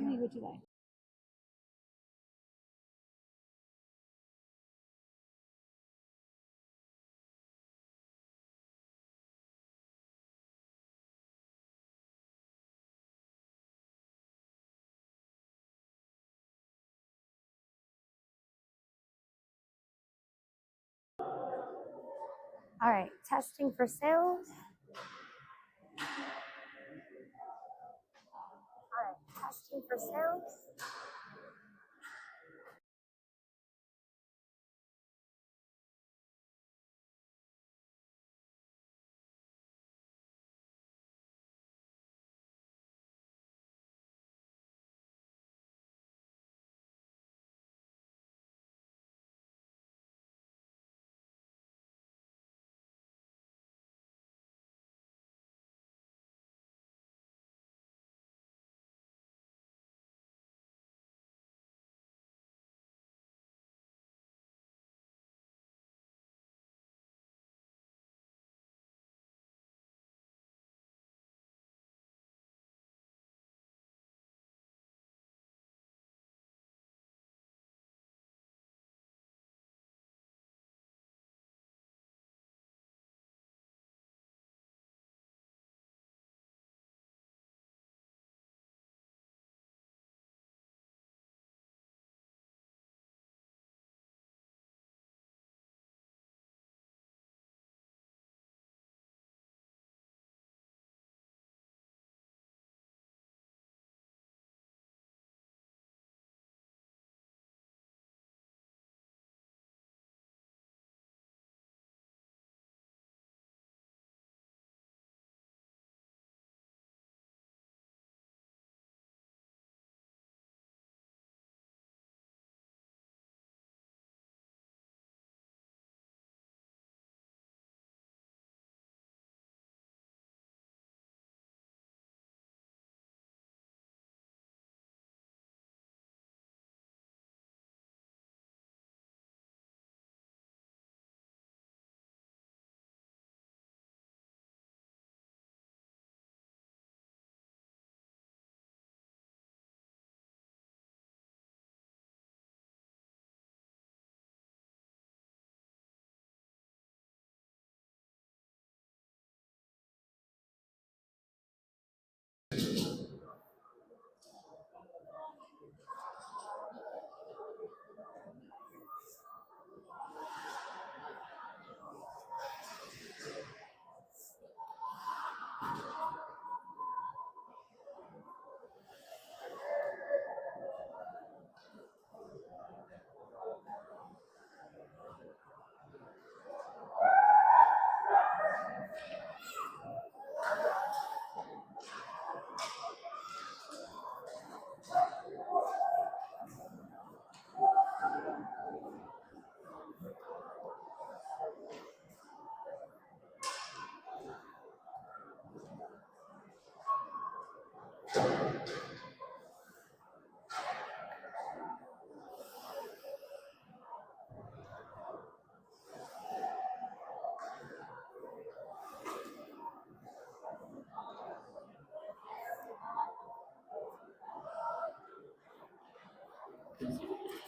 me what you like. All right, testing for sound. All right, testing for sound.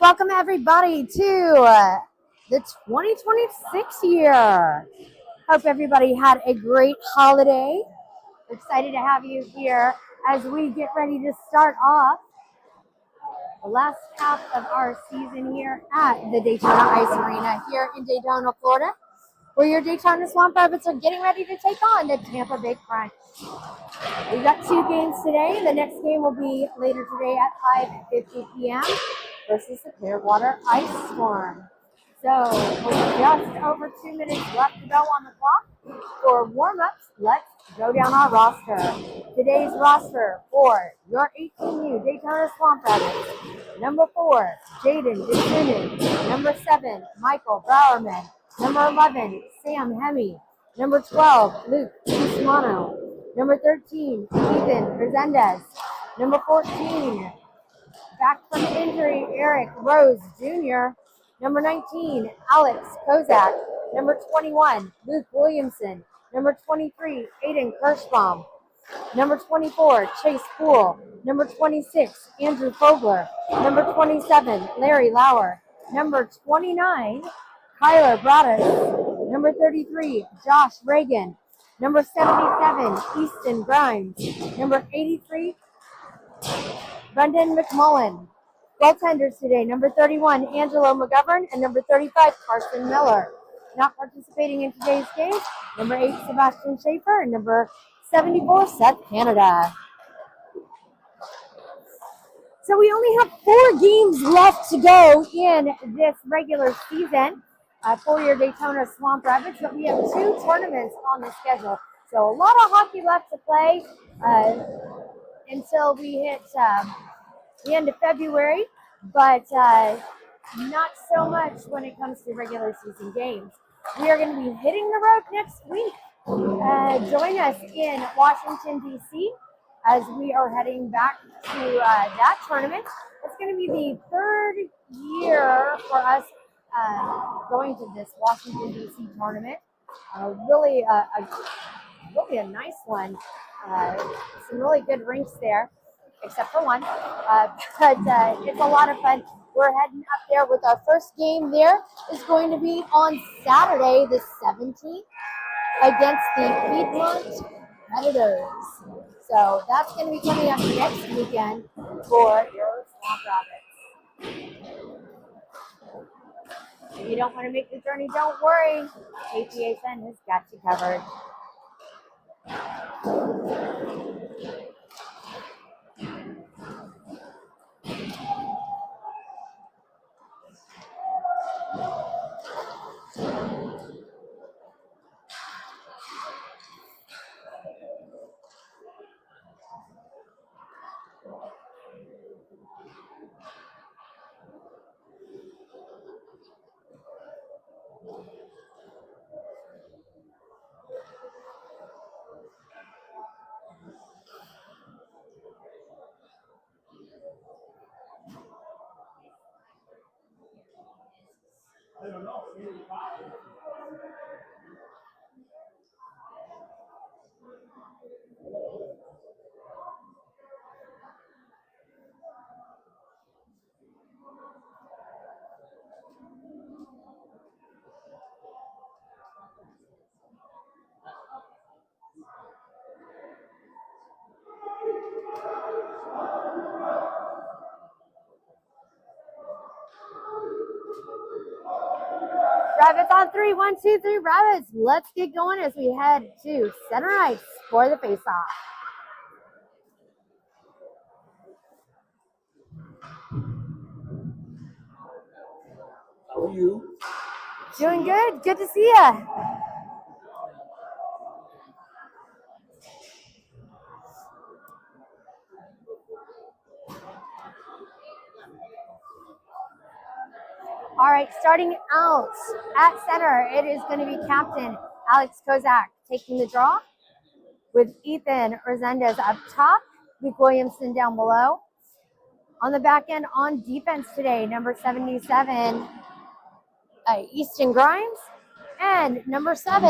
Welcome everybody to the 2026 year. Hope everybody had a great holiday. We're excited to have you here as we get ready to start off the last half of our season here at the Daytona Ice Arena here in Daytona, Florida, where your Daytona Swamp Rabbits are getting ready to take on the Tampa Bay Crunch. We've got 2 games today. The next game will be later today at 5:50 p.m. versus the Clearwater Ice Storm. So with just over 2 minutes left to go on the clock for warm-ups, let's go down our roster. Today's roster for your 18U Daytona Swamp Rabbits. Number 4, Jaden DeSunin. Number 7, Michael Browerman. Number 11, Sam Hemme. Number 12, Luke Cusmano. Number 13, Ethan Resendez. Number 14, back from injury, Eric Rose Jr. Number 19, Alex Kozak. Number 21, Luke Williamson. Number 23, Aiden Kirschbaum. Number 24, Chase Poole. Number 26, Andrew Fogler. Number 27, Larry Lauer. Number 29, Kyler Broaddus. Number 33, Josh Reagan. Number 77, Easton Grimes. Number 83, Brendan McMullen. Goaltenders today, number 31, Angelo McGovern, and number 35, Carson Miller. Not participating in today's game, number 8, Sebastian Schaefer, and number 74, Seth Canada. So we only have 4 games left to go in this regular season for your Daytona Swamp Rapids, but we have 2 tournaments on the schedule. So a lot of hockey left to play until we hit the end of February, but not so much when it comes to regular season games. We are going to be hitting the road next week. Join us in Washington, D.C. as we are heading back to that tournament. It's going to be the 3rd year for us going to this Washington, D.C. tournament. Really a nice one. Some really good rinks there, except for one. But it's a lot of fun. We're heading up there with our first game there is going to be on Saturday, the 17th, against the Piedmont Predators. So that's going to be coming up next weekend for your Swamp Rapids. If you don't want to make the journey, don't worry. KPHN has got you covered. I don't know, 85. Rabbits on 3, 1, 2, 3, Rabbits. Let's get going as we head to center ice for the face-off. How are you? Doing good. Good to see ya. All right, starting out at center, it is going to be Captain Alex Kozak taking the draw with Ethan Resendez up top, Luke Williamson down below. On the back end on defense today, number 77, Easton Grimes, and number 7,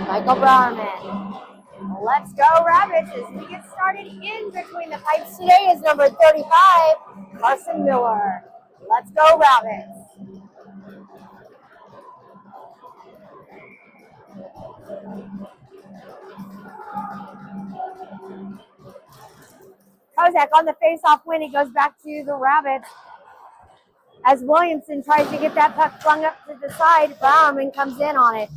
Michael Browerman. Let's go, Rabbits, as we get started. In between the pipes today is number 35, Carson Miller. Let's go, Rabbits. Kozak on the face-off win. It goes back to the Rabbits as Williamson tries to get that puck flung up to the side. Browerman comes in on it.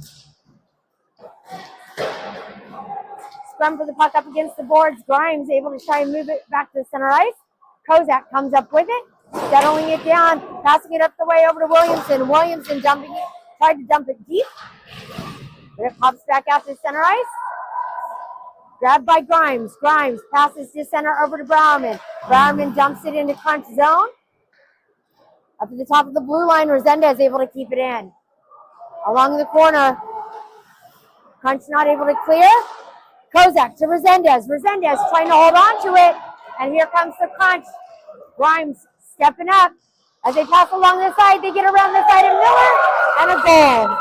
Scrum for the puck up against the boards. Grimes able to try and move it back to center ice. Kozak comes up with it, settling it down, passing it up the way over to Williamson. Williamson dumping it, tried to dump it deep, but it pops back out to center ice. Grabbed by Grimes. Grimes passes to center over to Browerman. Browerman dumps it into crunch zone. Up at the top of the blue line, Resendez able to keep it in. Along the corner, Crunch not able to clear. Kozak to Resendez. Resendez trying to hold on to it. And here comes the Crunch. Grimes stepping up. As they pass along the side, they get around the side of Miller. And a goal.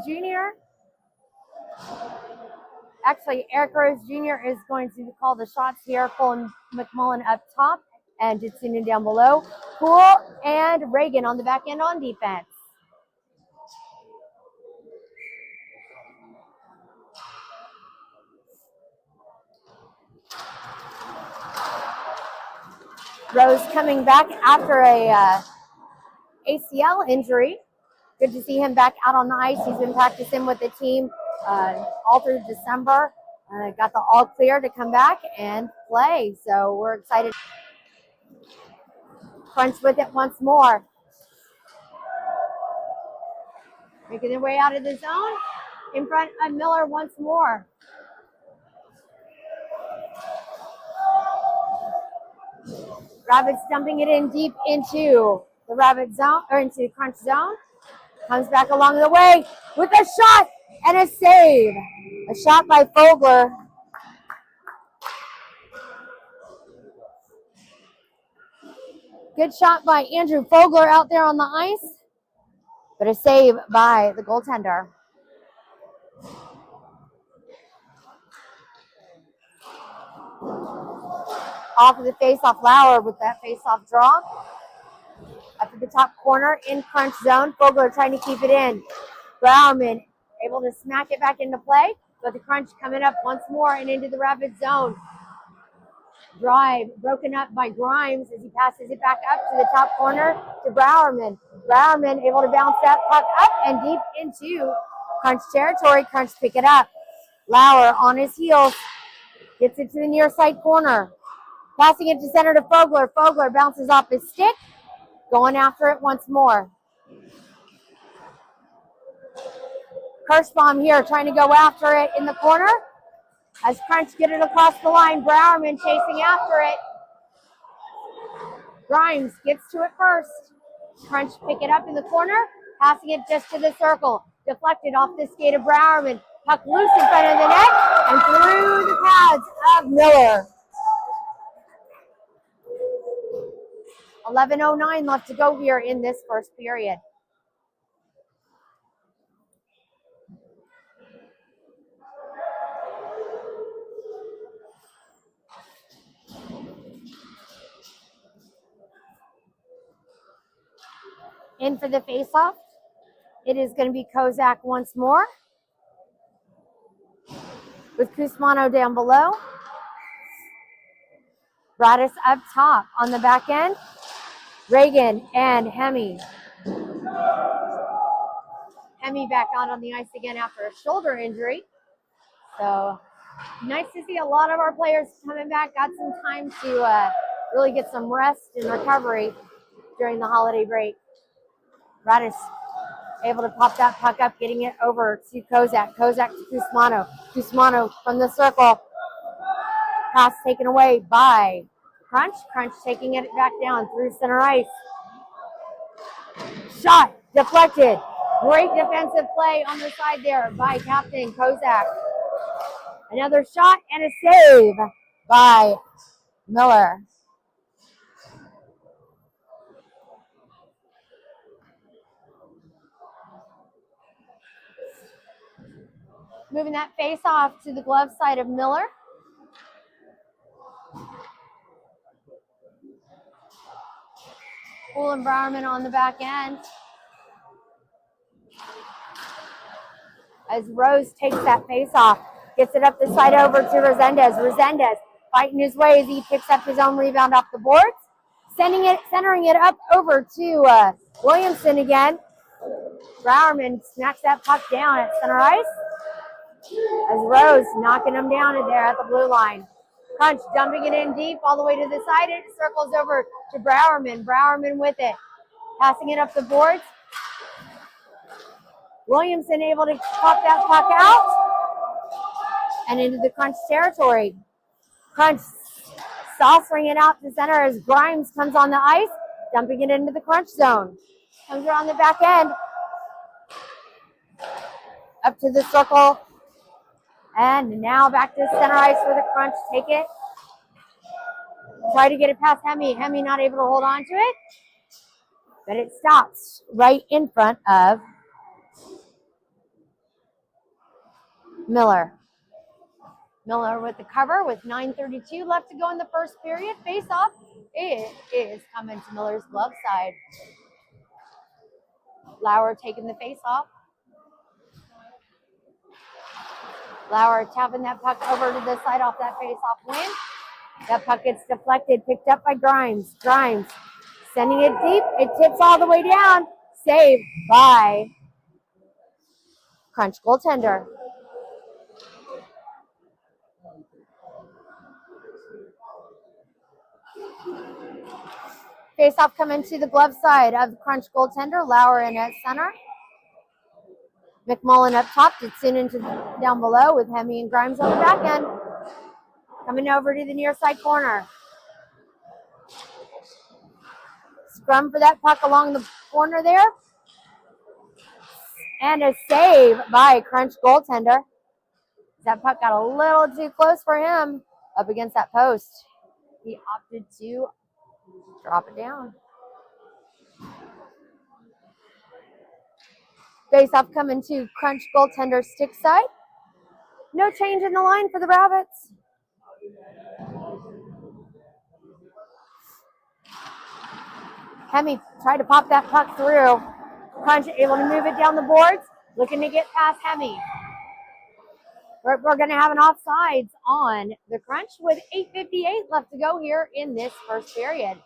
Jr. Actually, Eric Rose Jr. is going to call the shots here, pulling McMullen up top and Jitsunu down below. Poole and Reagan on the back end on defense. Rose coming back after a ACL injury. Good to see him back out on the ice. He's been practicing with the team all through December. Got the all clear to come back and play. So we're excited. Crunch with it once more. Making their way out of the zone. In front of Miller once more. Rabbits dumping it in deep into the Rabbit zone, or into Crunch zone. Comes back along the way with a shot and a save. A shot by Fogler. Good shot by Andrew Fogler out there on the ice, but a save by the goaltender. Off of the face-off, Lauer with that face-off draw. Up to the top corner in Crunch zone. Fogler trying to keep it in. Browerman able to smack it back into play, but the Crunch coming up once more and into the Rapid zone. Drive broken up by Grimes as he passes it back up to the top corner to Browerman. Browerman able to bounce that puck up and deep into Crunch territory. Crunch pick it up. Lauer on his heels. Gets it to the near side corner. Passing it to center to Fogler. Fogler bounces off his stick. Going after it once more. Kirschbaum here trying to go after it in the corner. As Crunch get it across the line, Browerman chasing after it. Grimes gets to it first. Crunch pick it up in the corner, passing it just to the circle. Deflected off the skate of Browerman. Puck loose in front of the net and through the pads of Miller. 11:09 left to go here in this first period. In for the faceoff. It is going to be Kozak once more. With Kusmano down below. Bradis up top on the back end. Reagan and Hemi. Hemi back out on the ice again after a shoulder injury. So nice to see a lot of our players coming back. Got some time to really get some rest and recovery during the holiday break. Bradis able to pop that puck up, getting it over to Kozak. Kozak to Kusmano. Kusmano from the circle. Pass taken away by Crunch. Crunch taking it back down through center ice. Shot deflected. Great defensive play on the side there by Captain Kozak. Another shot and a save by Miller. Moving that face off to the glove side of Miller. Poole and Browerman on the back end. As Rose takes that face off, gets it up the side over to Resendez. Resendez fighting his way as he picks up his own rebound off the boards. Centering it up over to Williamson again. Browerman smacks that puck down at center ice. As Rose knocking him down in there at the blue line. Crunch dumping it in deep all the way to the side. It circles over to Browerman. Browerman with it. Passing it up the boards. Williamson able to pop that puck out and into the Crunch territory. Crunch saucering it out to center as Grimes comes on the ice, dumping it into the Crunch zone. Comes around the back end. Up to the circle. And now back to center ice for the Crunch. Take it. Try to get it past Hemi. Hemi not able to hold on to it. But it stops right in front of Miller. Miller with the cover with 9:32 left to go in the first period. Face off. It is coming to Miller's glove side. Lauer taking the face off. Lauer tapping that puck over to the side off that face off win. That puck gets deflected, picked up by Grimes. Grimes sending it deep. It tips all the way down. Saved by Crunch goaltender. Face off coming to the glove side of the Crunch goaltender. Lauer in at center. McMullen up top. It's into down below with Hemi and Grimes on the back end. Coming over to the near side corner. Scrum for that puck along the corner there. And a save by Crunch goaltender. That puck got a little too close for him up against that post. He opted to drop it down. Face off coming to Crunch goaltender stick side. No change in the line for the Rabbits. Hemi tried to pop that puck through. Crunch able to move it down the boards. Looking to get past Hemi. We're going to have an offsides on the Crunch with 8:58 left to go here in this first period.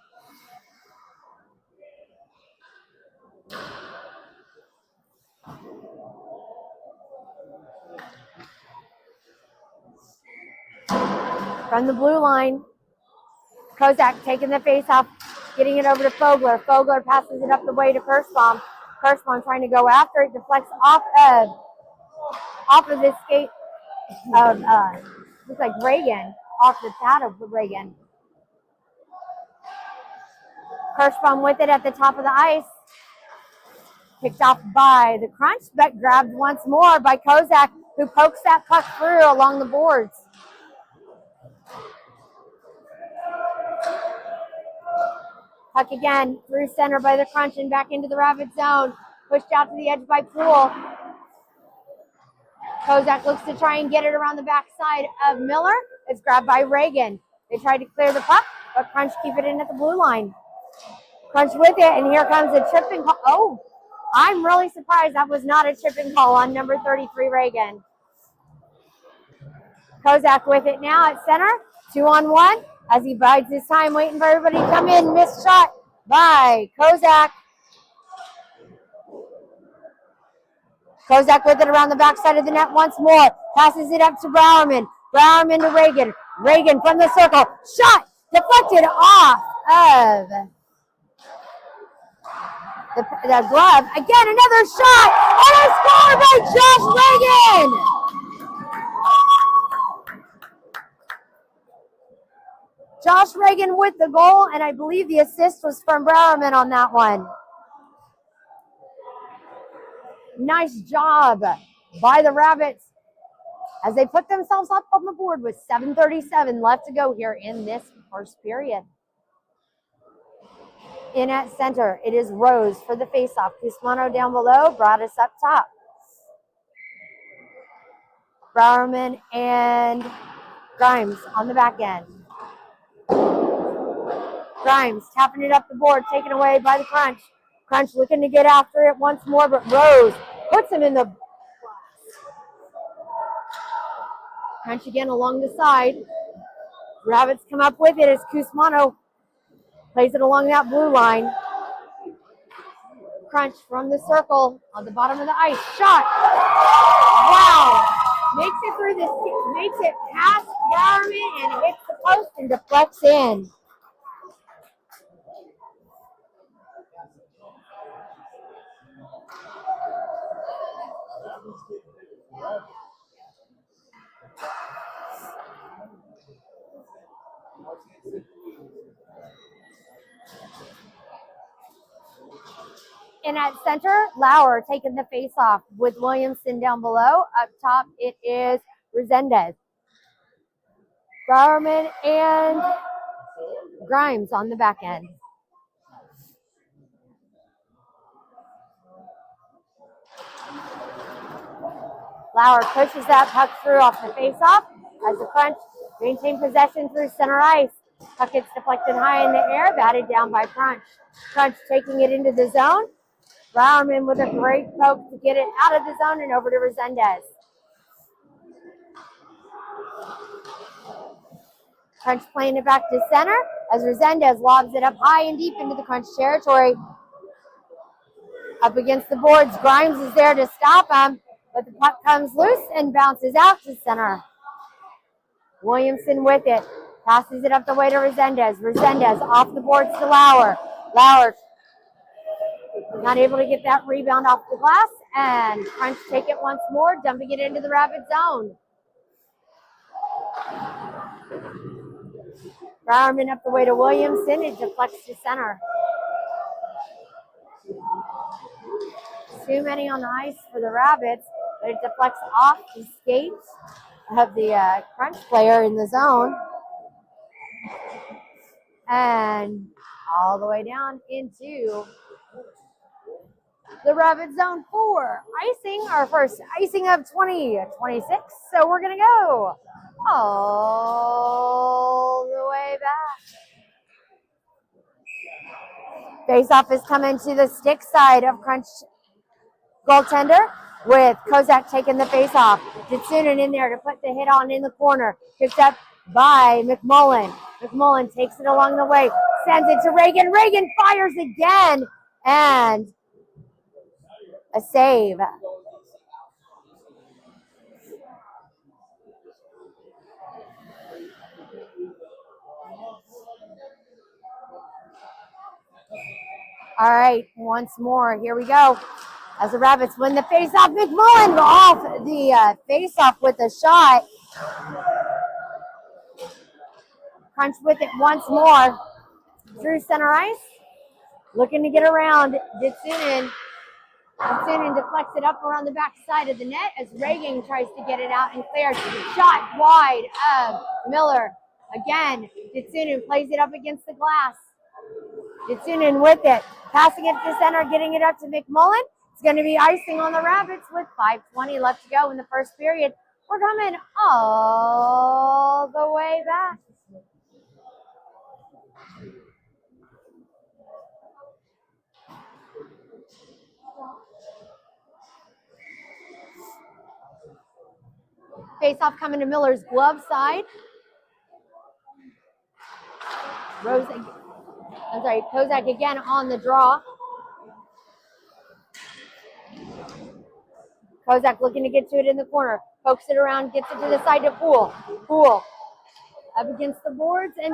From the blue line, Kozak taking the face off, getting it over to Fogler. Fogler passes it up the way to Kirschbaum. Kirschbaum trying to go after it, deflects off of this skate of looks like Reagan, off the pad of Reagan. Kirschbaum with it at the top of the ice. Picked off by the Crunch, but grabbed once more by Kozak, who pokes that puck through along the boards. Puck again through center by the Crunch and back into the Rabbit zone. Pushed out to the edge by Poole. Kozak looks to try and get it around the backside of Miller. It's grabbed by Reagan. They tried to clear the puck, but Crunch keep it in at the blue line. Crunch with it, and here comes a tripping call. Oh, I'm really surprised that was not a tripping call on number 33, Reagan. Kozak with it now at center. 2-on-1 as he bides his time waiting for everybody to come in. Missed shot by Kozak. Kozak with it around the backside of the net once more. Passes it up to Browerman. Browerman to Reagan. Reagan from the circle. Shot deflected off of the glove. Again, another shot. And a score by Josh Reagan. Josh Reagan with the goal, and I believe the assist was from Browerman on that one. Nice job by the Rabbits as they put themselves up on the board with 7:37 left to go here in this first period. In at center, it is Rose for the faceoff. Cusmano down below, Broadus up top. Browerman and Grimes on the back end. Grimes tapping it up the board, taken away by the Crunch. Crunch looking to get after it once more, but Rose puts him in the Crunch again along the side. Rabbits come up with it as Cusmano plays it along that blue line. Crunch from the circle on the bottom of the ice. Shot. Wow. Makes it through the, makes it past Bowerman and hits the post and deflects in. In at center, Lauer taking the face off with Williamson down below. Up top, it is Resendez. Bowerman and Grimes on the back end. Lauer pushes that puck through off the face-off as the Crunch maintain possession through center ice. Puck gets deflected high in the air, batted down by Crunch. Crunch taking it into the zone. Bowerman with a great poke to get it out of the zone and over to Resendez. Crunch playing it back to center as Resendez lobs it up high and deep into the Crunch territory. Up against the boards, Grimes is there to stop him, but the puck comes loose and bounces out to center. Williamson with it, passes it up the way to Resendez. Resendez off the boards to Lauer. Lauer not able to get that rebound off the glass, and Crunch take it once more, dumping it into the Rapid zone. Bowerman up the way to Williamson. It deflects to center. Too many on the ice for the Rabbits, but it deflects off the skates of the Crunch player in the zone. And all the way down into the Rabbit zone for icing, our first icing of 2026. So we're going to go all the way back. Face-off is coming to the stick side of Crunch goaltender with Kozak taking the face-off. Ditsunen in there to put the hit on in the corner. Picked up by McMullen. McMullen takes it along the way, sends it to Reagan. Reagan fires again, and a save. All right, once more, here we go. As the Rabbits win the face-off, McMullen off the face-off with a shot. Crunch with it once more. Through center ice. Looking to get around Ditsunen. Ditsunen deflects it up around the back side of the net as Reagan tries to get it out and clears. Shot wide of Miller. Again, Ditsunen plays it up against the glass. Ditsunen with it. Passing it to center, getting it up to McMullen. It's going to be icing on the Rabbits with 5:20 left to go in the first period. We're coming all the way back. Face-off coming to Miller's glove side. Kozak again on the draw. Kozak looking to get to it in the corner. Pokes it around, gets it to the side to Poole. Poole up against the boards and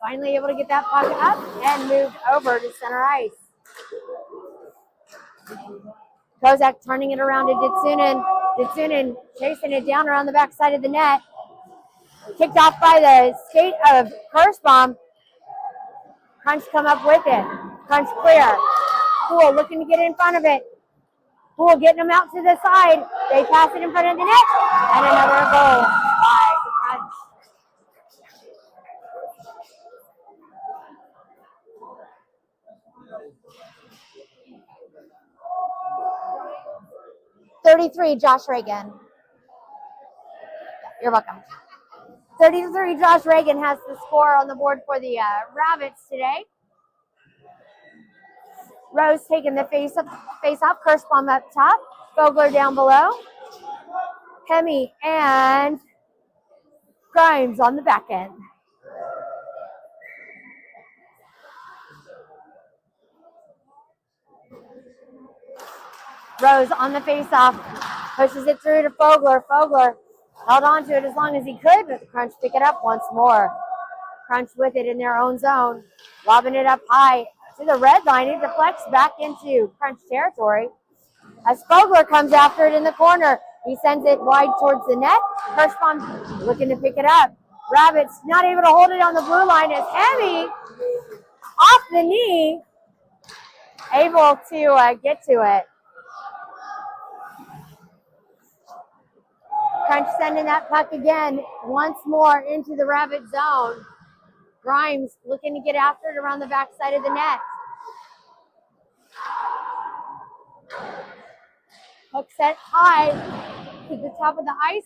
finally able to get that puck up and moved over to center ice. Kozak turning it around to Ditsunen. Ditsunen chasing it down around the back side of the net. Kicked off by the skate of Kirschbaum. Crunch come up with it. Crunch clear. Poole looking to get in front of it. Poole getting them out to the side. They pass it in front of the net. And another goal by the Crunch. .33, Josh Reagan. You're welcome. 33, Josh Reagan has the score on the board for the Rabbits today. Rose taking the face-off. Kirschbaum up top. Vogler down below. Hemi and Grimes on the back end. Rose on the face-off. Pushes it through to Vogler. Vogler held on to it as long as he could, but the Crunch pick it up once more. Crunch with it in their own zone. Lobbing it up high to the red line. It deflects back into Crunch territory. As Vogler comes after it in the corner, he sends it wide towards the net. Kirschbaum looking to pick it up. Rabbits not able to hold it on the blue line as Hemi off the knee, able to get to it. Crunch sending that puck again once more into the Rabbit zone. Grimes looking to get after it around the backside of the net. Hook set high. to the top of the ice.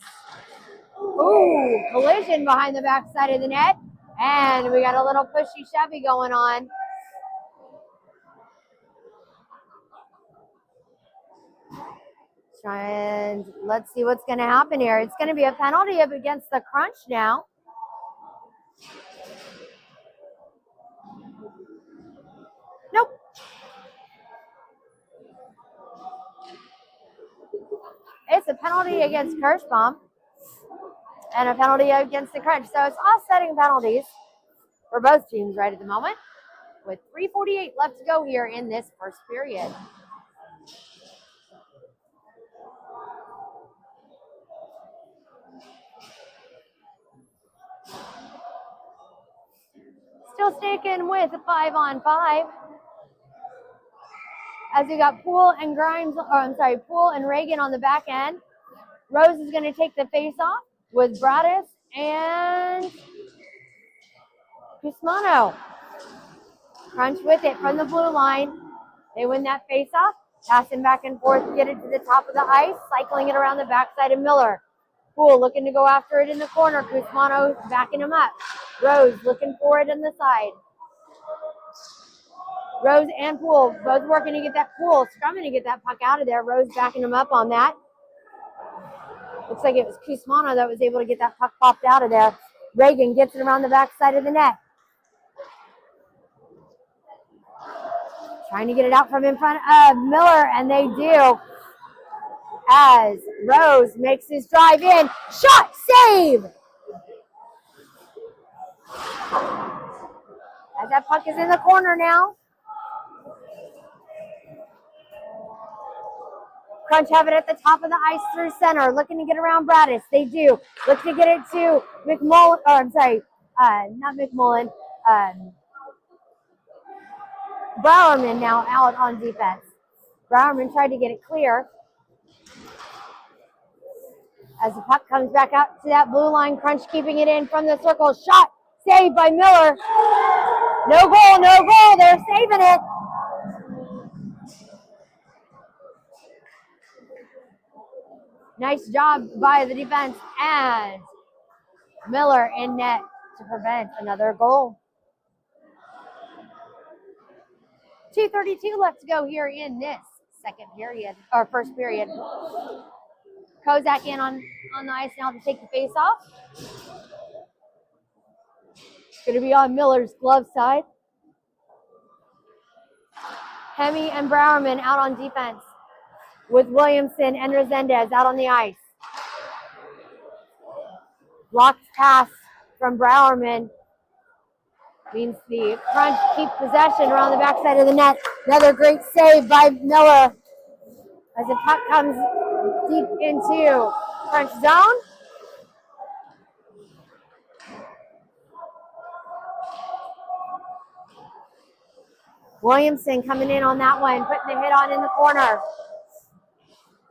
Ooh, collision behind the backside of the net. And we got a little pushy shovey going on. And let's see what's going to happen here. It's going to be a penalty up against the Crunch now. Nope. It's a penalty against Kirschbaum and a penalty against the Crunch. So it's offsetting penalties for both teams right at the moment, with 3:48 left to go here in this first period. Still sticking with a 5-on-5. As we got Poole and Poole and Reagan on the back end. Rose is going to take the face off with Bradis and Cusmano. Crunch with it from the blue line. They win that face off, passing back and forth, get it to the top of the ice, cycling it around the backside of Miller. Poole looking to go after it in the corner. Cusmano backing him up. Rose looking for it on the side. Rose and Poole both working to get that Poole, scrumming to get that puck out of there. Rose backing him up on that. Looks like it was Cusmano that was able to get that puck popped out of there. Reagan gets it around the backside of the net. Trying to get it out from in front of Miller, and they do. As Rose makes his drive in. Shot, save! As that puck is in the corner now. Crunch have it at the top of the ice through center, looking to get around Bradis. They do. Look to get it to McMullen, not McMullen. Browerman now out on defense. Browerman tried to get it clear. As the puck comes back out to that blue line, Crunch keeping it in from the circle. Shot, saved by Miller. No goal, no goal. They're saving it. Nice job by the defense, and Miller in net to prevent another goal. 2:32 left to go here in this first period. Kozak in on the ice now to take the face off. Going to be on Miller's glove side. Hemi and Browerman out on defense, with Williamson and Resendez out on the ice. Blocked pass from Browerman means the Crunch keep possession around the backside of the net. Another great save by Miller as the puck comes deep into Crunch zone. Williamson coming in on that one, putting the hit on in the corner.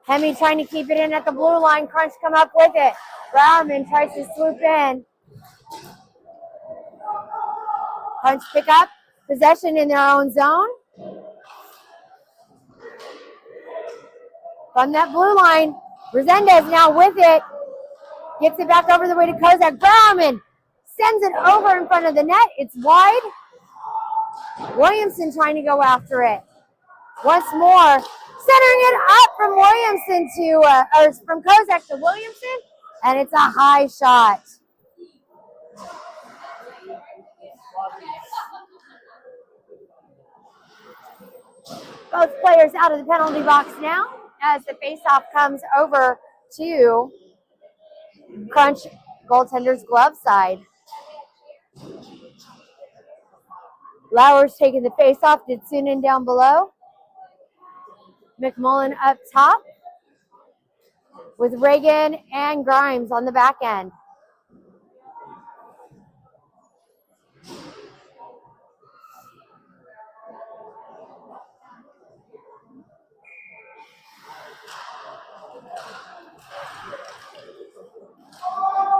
Hemi trying to keep it in at the blue line. Crunch come up with it. Browerman tries to swoop in. Crunch pick up possession in their own zone. From that blue line, Resendez now with it. Gets it back over the way to Kozak. Browerman sends it over in front of the net. It's wide. Williamson trying to go after it. Once more, centering it up from Williamson from Kozak to Williamson, and it's a high shot. Both players out of the penalty box now as the faceoff comes over to Crunch goaltender's glove side. Lauer's taking the faceoff, Ditsunen down below. McMullen up top with Reagan and Grimes on the back end.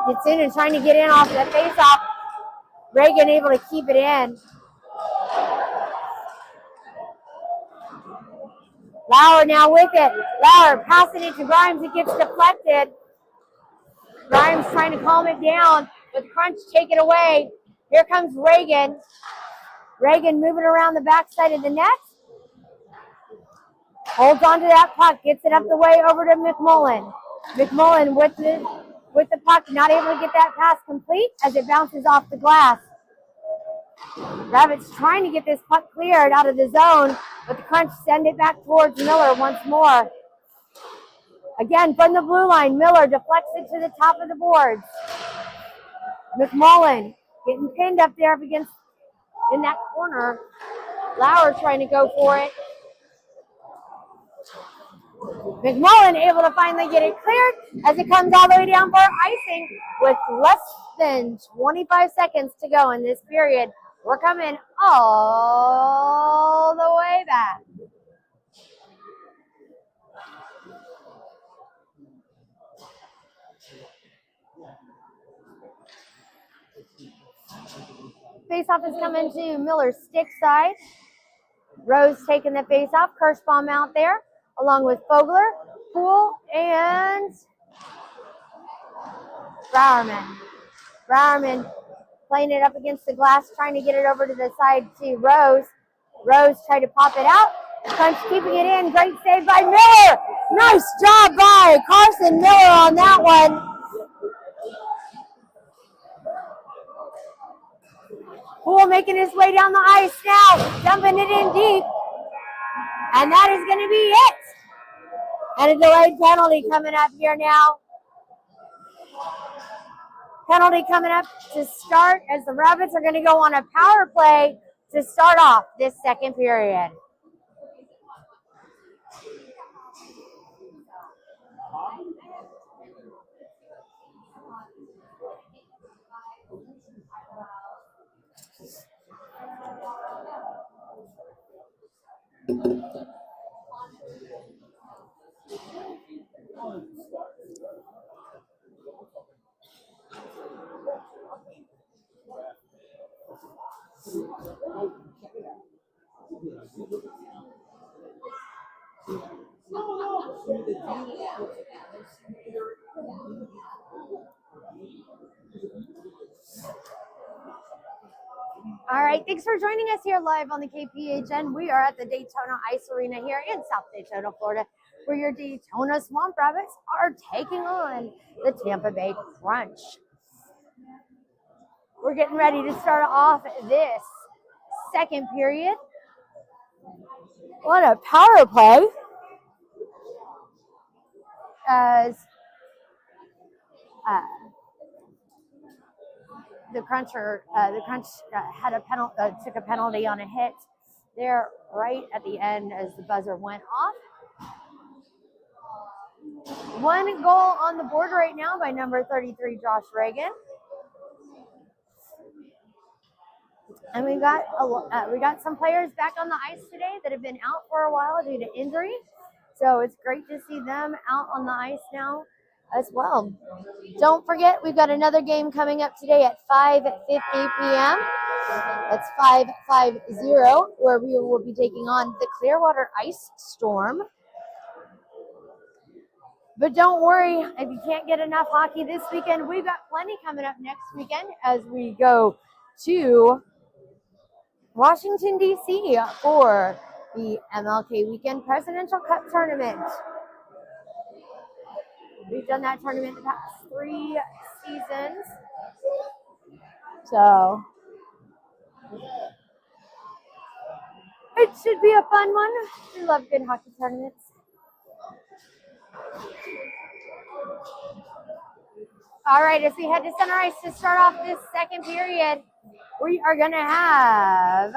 Ditsunen trying to get in off the faceoff. Reagan able to keep it in. Lauer now with it. Lauer passing it to Grimes. It gets deflected. Grimes trying to calm it down, but Crunch take it away. Here comes Reagan. Reagan moving around the backside of the net. Holds on to that puck, gets it up the way over to McMullen. McMullen with the puck, not able to get that pass complete as it bounces off the glass. Rabbits trying to get this puck cleared out of the zone, but the Crunch send it back towards Miller once more. Again, from the blue line, Miller deflects it to the top of the boards. McMullen getting pinned up there up against in that corner. Lauer trying to go for it. McMullen able to finally get it cleared as it comes all the way down for icing with less than 25 seconds to go in this period. We're coming all the way back. Faceoff is coming to Miller's stick side. Rose taking the faceoff. Kirschbaum out there, along with Fogler, Poole, and Browerman. Browerman playing it up against the glass, trying to get it over to the side to Rose. Rose tried to pop it out. Crunch keeping it in. Great save by Miller. Nice job by Carson Miller on that one. Poole making his way down the ice now, dumping it in deep. And that is going to be it. And a delayed penalty coming up here now. Penalty coming up to start as the Rabbits are going to go on a power play to start off this second period. All right, thanks for joining us here live on the KPHN. We are at the Daytona Ice Arena here in South Daytona, Florida, where your Daytona Swamp Rabbits are taking on the Tampa Bay Crunch. We're getting ready to start off this second period. What a power play as the Crunch had a penalty, took a penalty on a hit there right at the end as the buzzer went off. One goal on the board right now by number 33, Josh Reagan. And we got some players back on the ice today that have been out for a while due to injury. So it's great to see them out on the ice now as well. Don't forget, we've got another game coming up today at 5:50 p.m. That's 5-5-0, where we will be taking on the Clearwater Ice Storm. But don't worry, if you can't get enough hockey this weekend, we've got plenty coming up next weekend as we go to Washington, D.C. for the MLK Weekend Presidential Cup Tournament. We've done that tournament the past 3 seasons. So it should be a fun one. We love good hockey tournaments. All right, as we head to center ice to start off this second period, we are going to have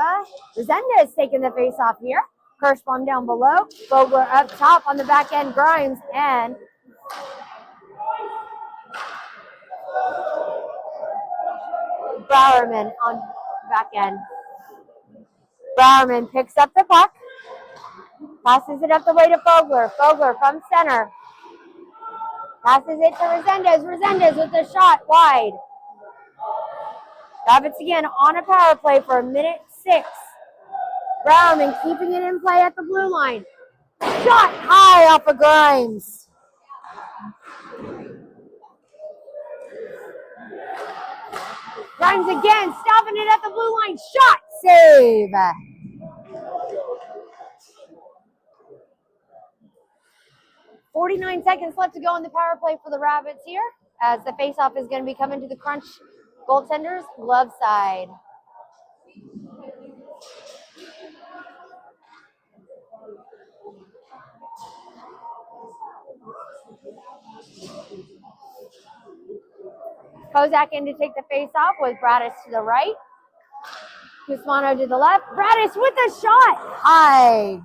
Resendez taking the face-off here. Kirschbaum down below. Fogler up top on the back end. Grimes and Browerman on back end. Browerman picks up the puck. Passes it up the way to Fogler. Fogler from center. Passes it to Resendez. Resendez with the shot wide. Rabbits again on a power play for 1:06. Browerman keeping it in play at the blue line. Shot high off of Grimes. Grimes again, stopping it at the blue line. Shot, save. .49 left to go in the power play for the Rabbits here, as the faceoff is going to be coming to the Crunch goaltender's glove side. Kozak in to take the faceoff with Bradis to the right. Guzmano to the left. Bradis with a shot. High.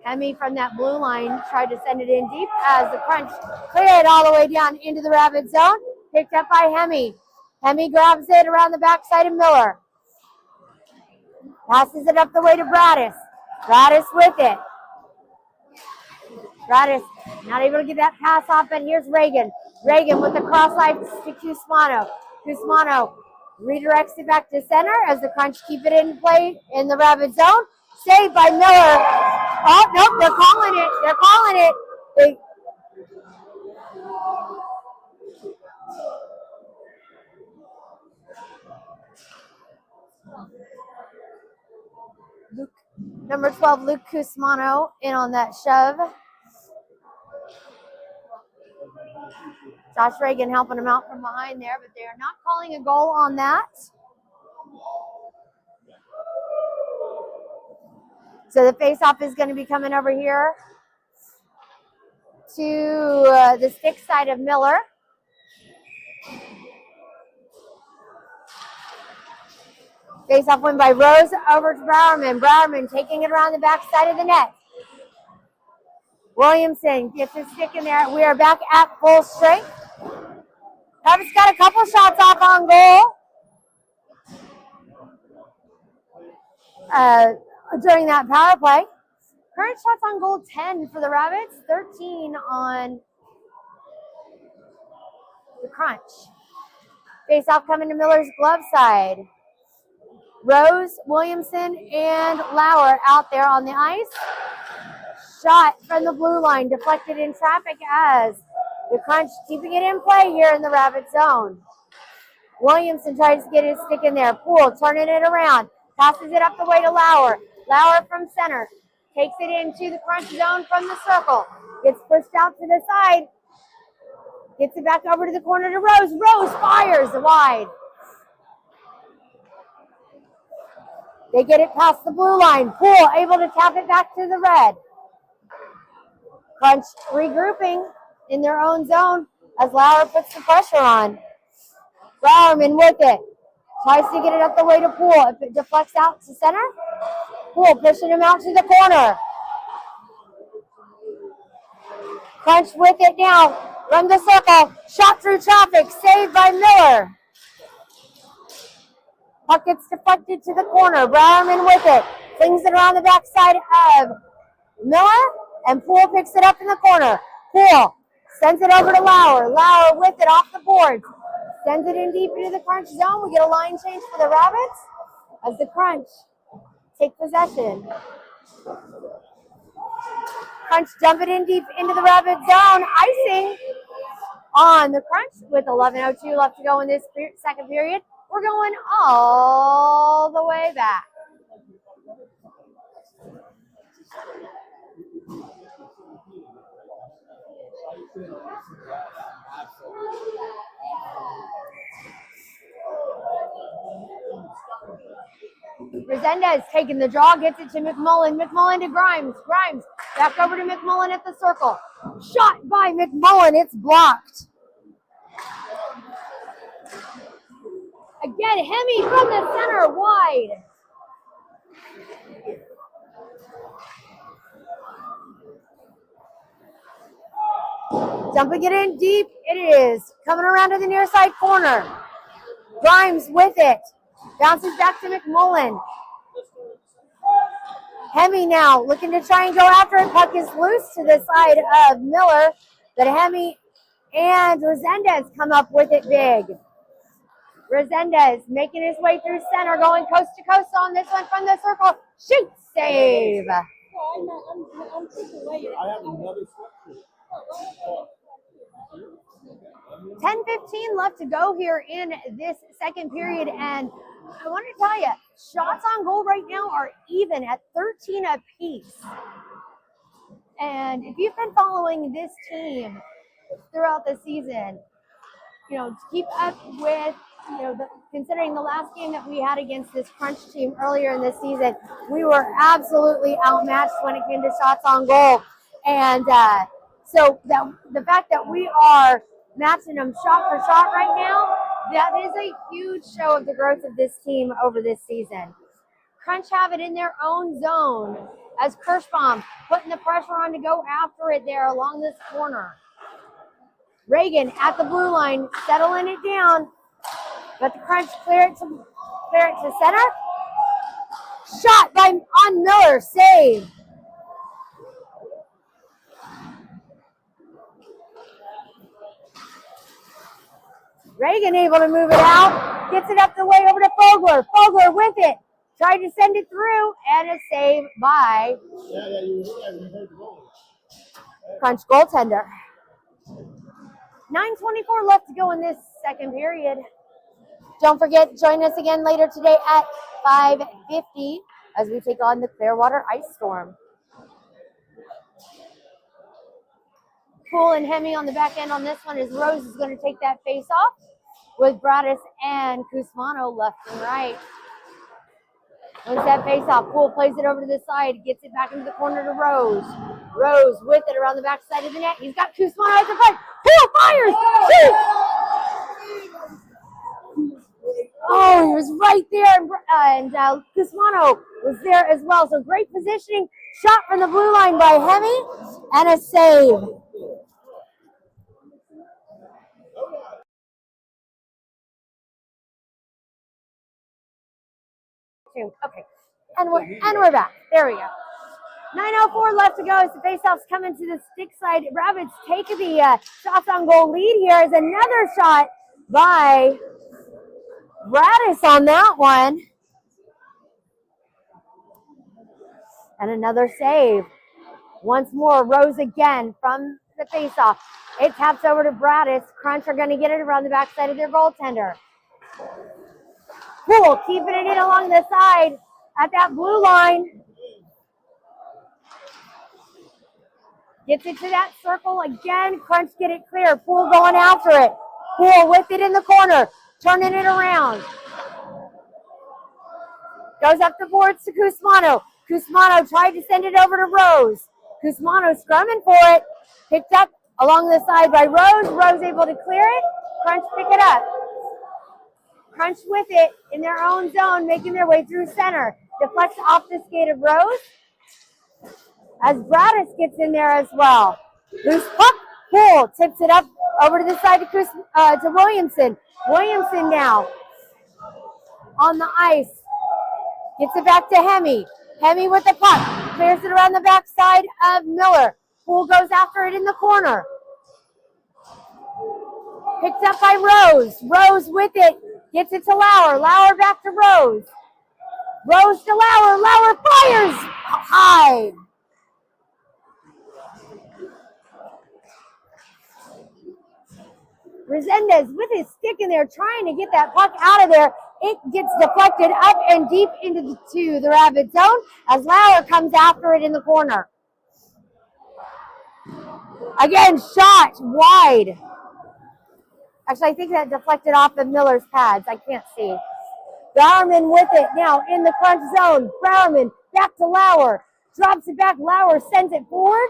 Hemi from that blue line tried to send it in deep as the Crunch cleared it all the way down into the Rabbit zone. Picked up by Hemi. Hemi grabs it around the backside of Miller. Passes it up the way to Bradis. Bradis with it. Bradis not able to get that pass off, and here's Reagan. Reagan with the cross line to Guzmano. Guzmano redirects it back to center as the Crunch keep it in play in the Rabbit zone. Saved by Miller. Oh, nope, they're calling it. They're calling it. Number 12, Luke Guzmano, in on that shove. Josh Reagan helping him out from behind there, but they are not calling a goal on that. So the faceoff is going to be coming over here to the stick side of Miller. Faceoff win by Rose over to Browerman. Browerman taking it around the back side of the net. Williamson gets his stick in there. We are back at full strength. Travis got a couple shots off on goal during that power play. Current shots on goal 10 for the Rabbits, 13 on the Crunch. Face-off coming to Miller's glove side. Rose, Williamson, and Lauer out there on the ice. Shot from the blue line, deflected in traffic as the Crunch keeping it in play here in the Rabbit zone. Williamson tries to get his stick in there. Poole turning it around. Passes it up the way to Lauer. Lauer from center. Takes it into the Crunch zone from the circle. Gets pushed out to the side. Gets it back over to the corner to Rose. Rose fires wide. They get it past the blue line. Poole able to tap it back to the red. Crunch regrouping in their own zone as Lauer puts the pressure on. Browerman with it. Tries to get it up the way to Poole. If it deflects out to center, Poole pushing him out to the corner. Crunch with it now from the circle. Shot through traffic. Saved by Miller. Puck gets deflected to the corner. Browerman with it. Flings it around the backside of Miller. And Poole picks it up in the corner. Poole sends it over to Lauer. Lauer with it off the boards. Sends it in deep into the Crunch zone. We get a line change for the Rabbits as the Crunch take possession. Crunch dump it in deep into the Rabbit zone. Icing on the Crunch with 11:02 left to go in this second period. We're going all the way back. Resendez taking the draw, gets it to McMullen. McMullen to Grimes. Grimes back over to McMullen at the circle. Shot by McMullen. It's blocked. Again, Hemi from the center, wide. Dumping it in deep. It is coming around to the near side corner. Grimes with it. Bounces back to McMullen. Hemi now looking to try and go after it. Puck is loose to the side of Miller. But Hemi and Resendez come up with it big. Resendez making his way through center, going coast to coast on this one from the circle. Shoot, save. I have another sweatshirt. 10:15 left to go here in this second period, and I want to tell you, shots on goal right now are even at 13 apiece. And if you've been following this team throughout the season, you know, to keep up with, you know, considering the last game that we had against this Crunch team earlier in this season, we were absolutely outmatched when it came to shots on goal. And so the fact that we are matching them shot for shot right now, that is a huge show of the growth of this team over this season. Crunch have it in their own zone as Kirschbaum putting the pressure on to go after it there along this corner. Reagan at the blue line, settling it down, but the Crunch clear it to center. Shot on Miller, save. Reagan able to move it out, gets it up the way over to Fogler. Fogler with it, tried to send it through, and a save by Crunch goaltender. 9:24 left to go in this second period. Don't forget, join us again later today at 5:50 as we take on the Clearwater Ice Storm. Poole and Hemi on the back end on this one as Rose is going to take that face off with Bradis and Cusmano left and right. Wins that face off. Poole plays it over to the side, gets it back into the corner to Rose. Rose with it around the back side of the net. He's got Cusmano at the front. Poole fires! Shoot! Oh, he was right there, and Cusmano was there as well. So great positioning. Shot from the blue line by Hemi, and a save. Okay, and we're back. There we go. 9:04 left to go as the faceoffs come into the stick side. Rabbits take the shots on goal lead here as another shot by Bradis on that one. And another save. Once more, Rose again from the faceoff. It taps over to Bradis. Crunch are going to get it around the backside of their goaltender. Poole keeping it in along the side at that blue line. Gets it to that circle again. Crunch get it clear. Poole going after it. Poole with it in the corner. Turning it around. Goes up the boards to Cusmano. Cusmano tried to send it over to Rose. Cusmano scrumming for it. Picked up along the side by Rose. Rose able to clear it. Crunch pick it up. Crunch with it in their own zone, making their way through center. Deflects off the skate of Rose. As Bradis gets in there as well. Loose puck. Poole tips it up over to the side to Williamson. Williamson now on the ice. Gets it back to Hemi. Hemi with the puck. Clears it around the backside of Miller. Poole goes after it in the corner. Picked up by Rose. Rose with it. Gets it to Lauer. Lauer back to Rose. Rose to Lauer. Lauer fires high. Resendez with his stick in there trying to get that puck out of there. It gets deflected up and deep into the Rabbit zone as Lauer comes after it in the corner. Again, shot wide. Actually, I think that deflected off of Miller's pads. I can't see. Bowerman with it now in the Crunch zone. Bowerman back to Lauer. Drops it back. Lauer sends it forward.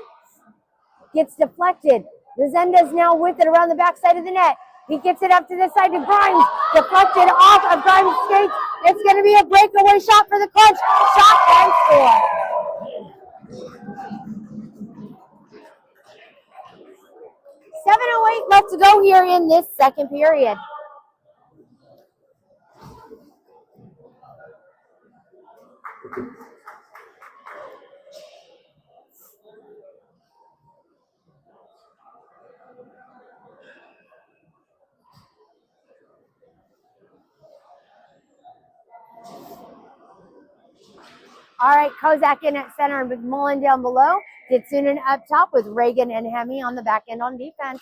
Gets deflected. Resendez now with it around the backside of the net. He gets it up to the side to Grimes. Deflected off of Grimes' skates. It's going to be a breakaway shot for the Crunch. Shot and score. .708 left to go here in this second period. All right, Kozak in at center and McMullen down below. Ditsunen up top with Reagan and Hemi on the back end on defense.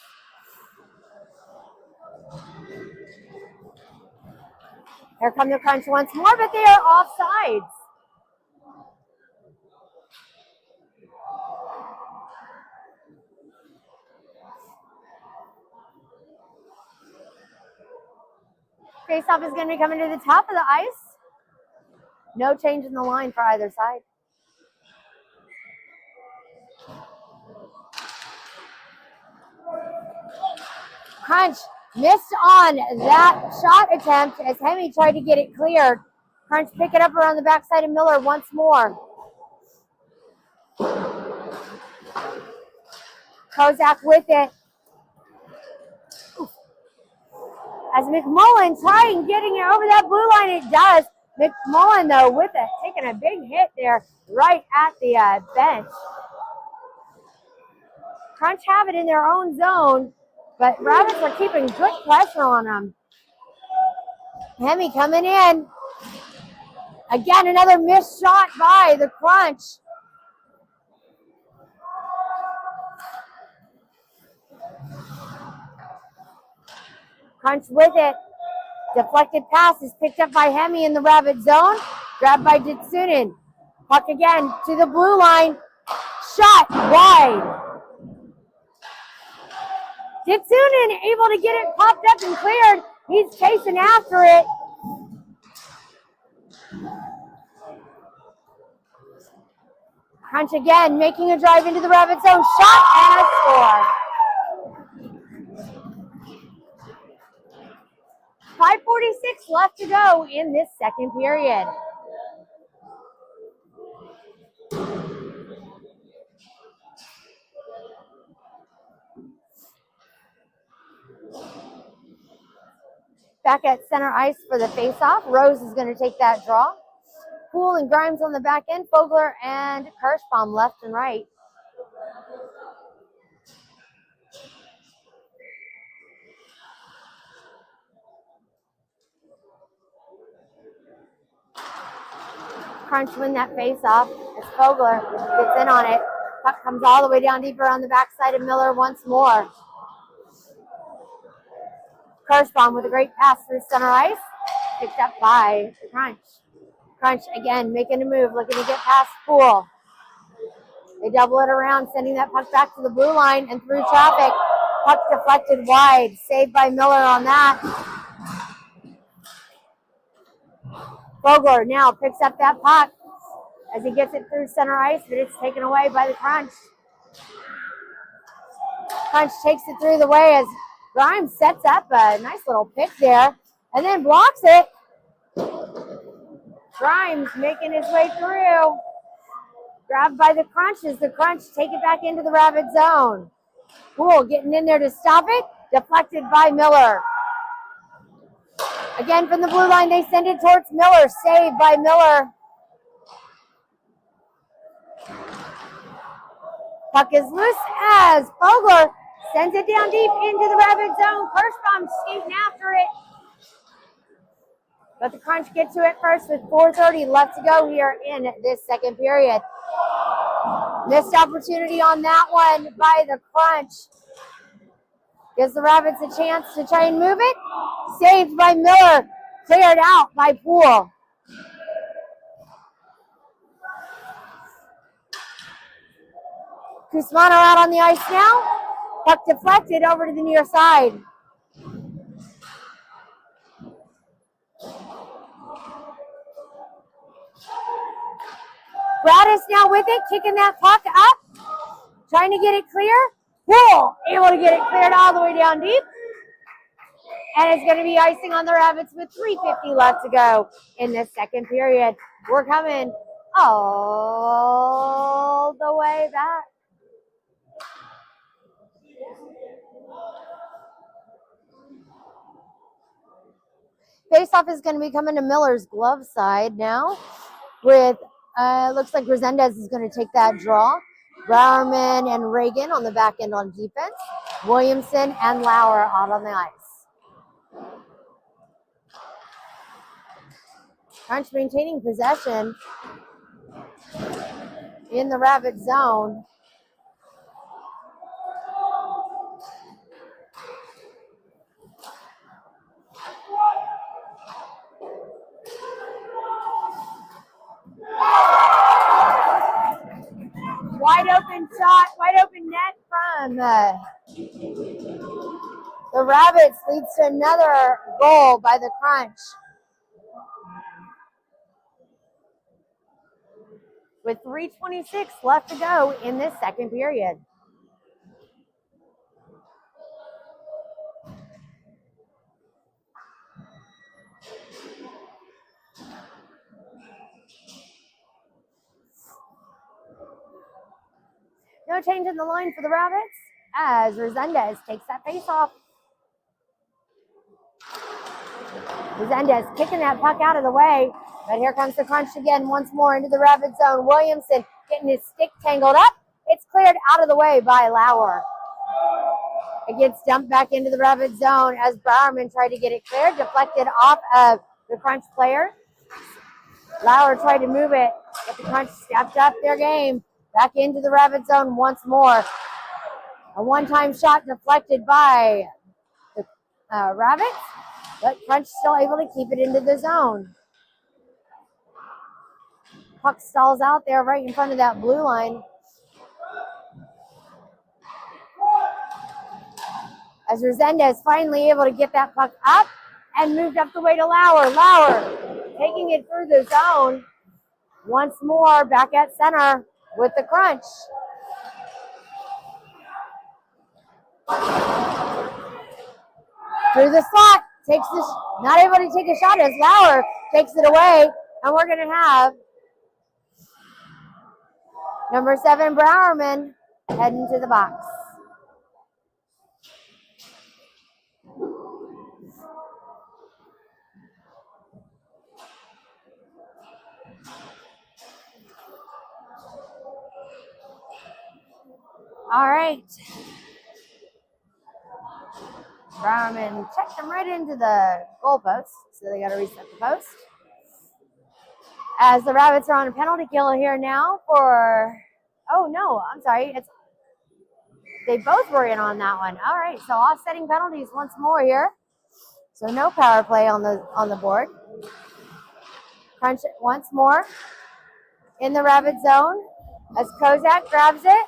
Here come the Crunch once more, but they are offsides. Face-off is going to be coming to the top of the ice. No change in the line for either side. Crunch missed on that shot attempt as Hemi tried to get it cleared. Crunch pick it up around the backside of Miller once more. Kozak with it. As McMullen trying getting it over that blue line, it does. McMullen, though, with it, taking a big hit there right at the bench. Crunch have it in their own zone, but Rabbits are keeping good pressure on them. Hemi coming in. Again, another missed shot by the Crunch. Crunch with it. Deflected pass is picked up by Hemi in the Rabbit zone. Grabbed by Ditsunen. Puck again to the blue line. Shot wide. Ditsunen able to get it popped up and cleared. He's chasing after it. Crunch again, making a drive into the Rabbit zone. Shot and a score. 5:46 left to go in this second period. Back at center ice for the face-off. Rose is going to take that draw. Poole and Grimes on the back end. Fogler and Kirschbaum left and right. Crunch win that face-off as Fogler gets in on it. Puck comes all the way down deeper on the backside of Miller once more. Kirschbaum with a great pass through center ice. Picked up by the Crunch. Crunch again making a move, looking to get past Poole. They double it around, sending that puck back to the blue line and through traffic. Puck deflected wide. Saved by Miller on that. Fogler now picks up that puck as he gets it through center ice, but it's taken away by the Crunch. Crunch takes it through the way as Grimes sets up a nice little pick there and then blocks it. Grimes making his way through. Grabbed by the Crunch as the Crunch take it back into the Rabbit zone. Poole getting in there to stop it. Deflected by Miller. Again from the blue line, they send it towards Miller. Saved by Miller. Puck is loose as Fogler sends it down deep into the Rabbit zone. Kirschbaum skating after it. But the Crunch get to it first with 4:30 left to go here in this second period. Missed opportunity on that one by the Crunch. Gives the Rabbits a chance to try and move it. Saved by Miller. Cleared out by Poole. Cusmano out on the ice now. Puck deflected over to the near side. Gratis now with it, kicking that puck up. Trying to get it clear. Poole able to get it cleared all the way down deep. And it's going to be icing on the Rabbits with 3:50 left to go in this second period. We're coming all the way back. Faceoff is going to be coming to Miller's glove side now with, looks like Resendez is going to take that draw. Browerman and Reagan on the back end on defense. Williamson and Lauer out on the ice. Crunch maintaining possession. in the Rabbit zone. Wide open shot, wide open net from the Rabbits, leads to another goal by the Crunch. With 3:26 left to go in this second period. No change in the line for the Rabbits as Resendez takes that face off. Resendez kicking that puck out of the way, but here comes the Crunch again once more into the Rabbit zone. Williamson getting his stick tangled up. It's cleared out of the way by Lauer. It gets dumped back into the Rabbit zone as Bowerman tried to get it cleared, deflected off of the Crunch player. Lauer tried to move it, but the Crunch stepped up their game. Back into the Rabbit zone once more. A one-time shot deflected by the Rabbits, but Crunch still able to keep it into the zone. Puck stalls out there right in front of that blue line. As Resendez finally able to get that puck up and moved up the way to Lauer. Lauer taking it through the zone. Once more back at center with the Crunch. Through the slot, takes this, not able to take a shot as Lauer takes it away, and we're going to have number 7 Bowerman heading to the box. All right. Bowerman checked them right into the goal post, so they got to reset the post. As the Rabbits are on a penalty kill here now for, oh no, I'm sorry, they both were in on that one. All right, so offsetting penalties once more here. So no power play on the board. Crunch it once more in the Rabbit zone as Kozak grabs it.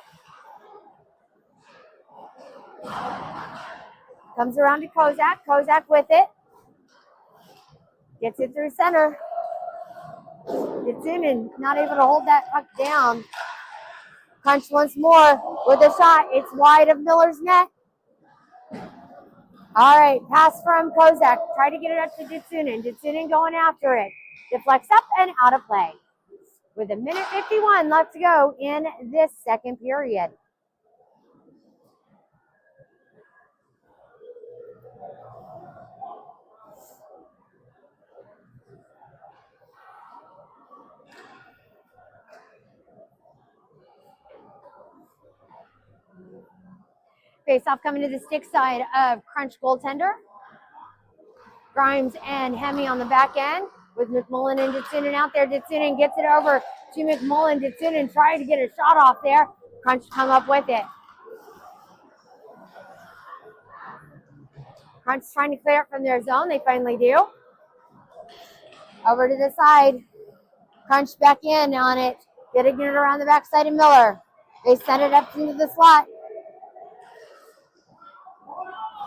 Comes around to Kozak. Kozak with it. Gets it through center. Gets in and not able to hold that puck down. Crunch once more with a shot. It's wide of Miller's net. All right, pass from Kozak. Try to get it up to Ditsunen. Ditsunen going after it. Deflects up and out of play. With 1:51 left to go in this second period. Face off coming to the stick side of Crunch goaltender. Grimes and Hemi on the back end with McMullen and Ditsunen out there. Ditsunen gets it over to McMullen. Ditsunen trying to get a shot off there. Crunch come up with it. Crunch trying to clear it from their zone. They finally do. Over to the side. Crunch back in on it. Getting it around the backside of Miller. They send it up into the slot.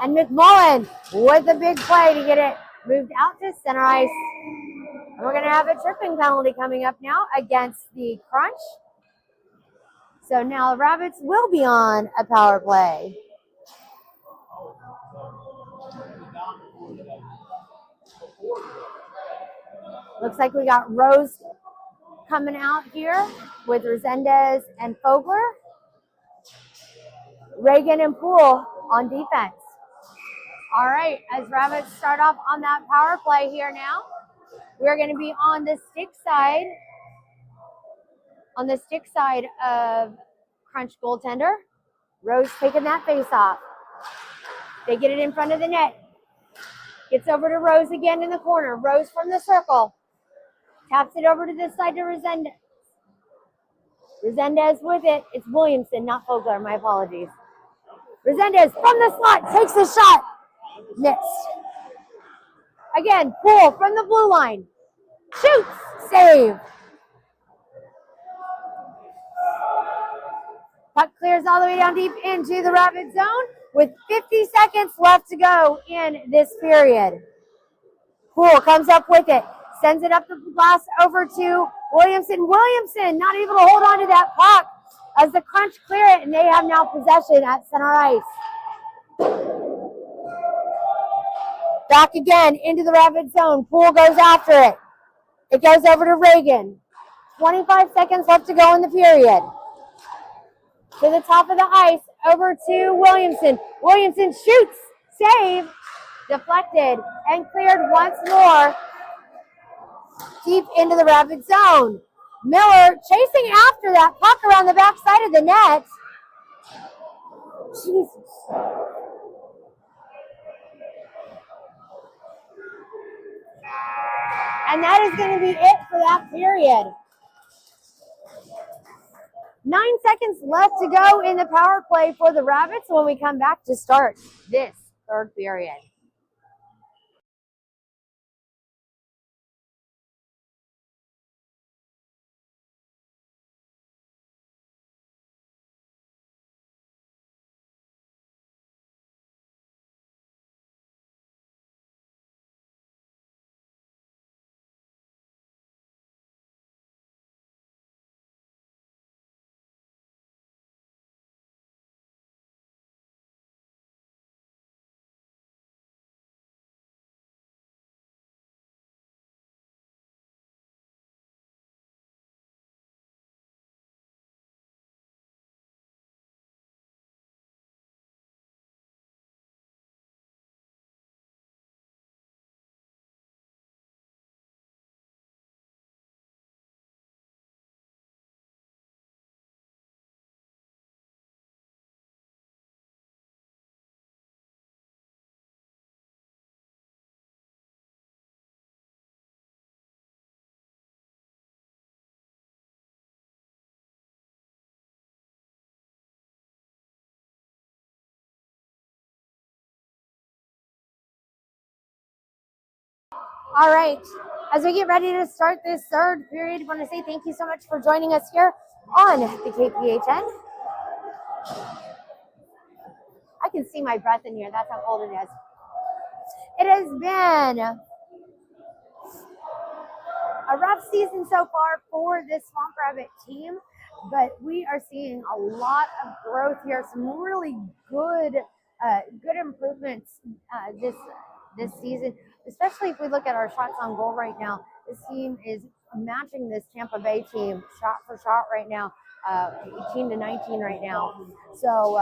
And McMullen with a big play to get it moved out to center ice. And we're going to have a tripping penalty coming up now against the Crunch. So now the Rabbits will be on a power play. Looks like we got Rose coming out here with Resendez and Fogler. Reagan and Poole on defense. All right, as Rabbits start off on that power play here now, we're going to be on the stick side. On the stick side of Crunch goaltender. Rose taking that face off. They get it in front of the net. Gets over to Rose again in the corner. Rose from the circle. Taps it over to this side to Resendez. Resendez with it. It's Williamson, not Fogler. My apologies. Resendez from the slot takes the shot. Missed. Again, Poole from the blue line. Shoots. Save. Puck clears all the way down deep into the Rapid zone with 50 seconds left to go in this period. Poole comes up with it. Sends it up the glass over to Williamson. Williamson not able to hold on to that puck as the Crunch clear it, and they have now possession at center ice. Back again into the Rapid zone. Poole goes after it. It goes over to Reagan. 25 seconds left to go in the period. To the top of the ice, over to Williamson. Williamson shoots, save, deflected, and cleared once more deep into the Rapid zone. Miller chasing after that puck around the backside of the net. Jesus. And that is going to be it for that period. 9 seconds left to go in the power play for the Rabbits when we come back to start this third period. All right, as we get ready to start this third period, I want to say thank you so much for joining us here on the KPHN. I can see my breath in here. That's how cold it is. It has been a rough season so far for this Swamp Rabbit team, but we are seeing a lot of growth here. Some really good improvements this season, especially if we look at our shots on goal right now. This team is matching this Tampa Bay team shot for shot right now, 18-19 right now. So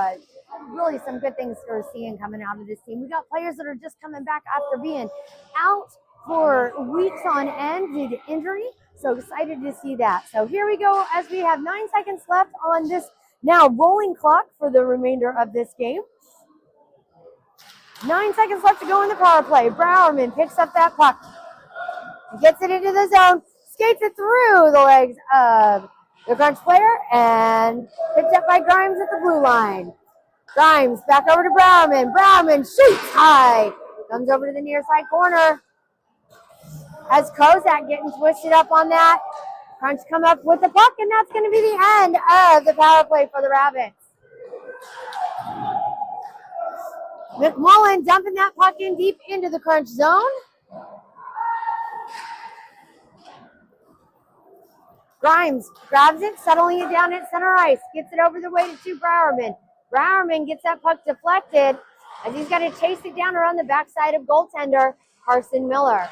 really some good things we're seeing coming out of this team. We got players that are just coming back after being out for weeks on end due to injury. So excited to see that. So here we go as we have 9 seconds left on this now rolling clock for the remainder of this game. 9 seconds left to go in the power play. Browerman picks up that puck. Gets it into the zone. Skates it through the legs of the Crunch player and picked up by Grimes at the blue line. Grimes back over to Browerman. Browerman shoots high. Comes over to the near side corner. Has Kozak getting twisted up on that. Crunch come up with the puck, and that's going to be the end of the power play for the Rabbits. McMullen dumping that puck in deep into the Crunch zone. Grimes grabs it, settling it down at center ice. Gets it over the way to Browerman. Browerman gets that puck deflected as he's got to chase it down around the backside of goaltender Carson Miller.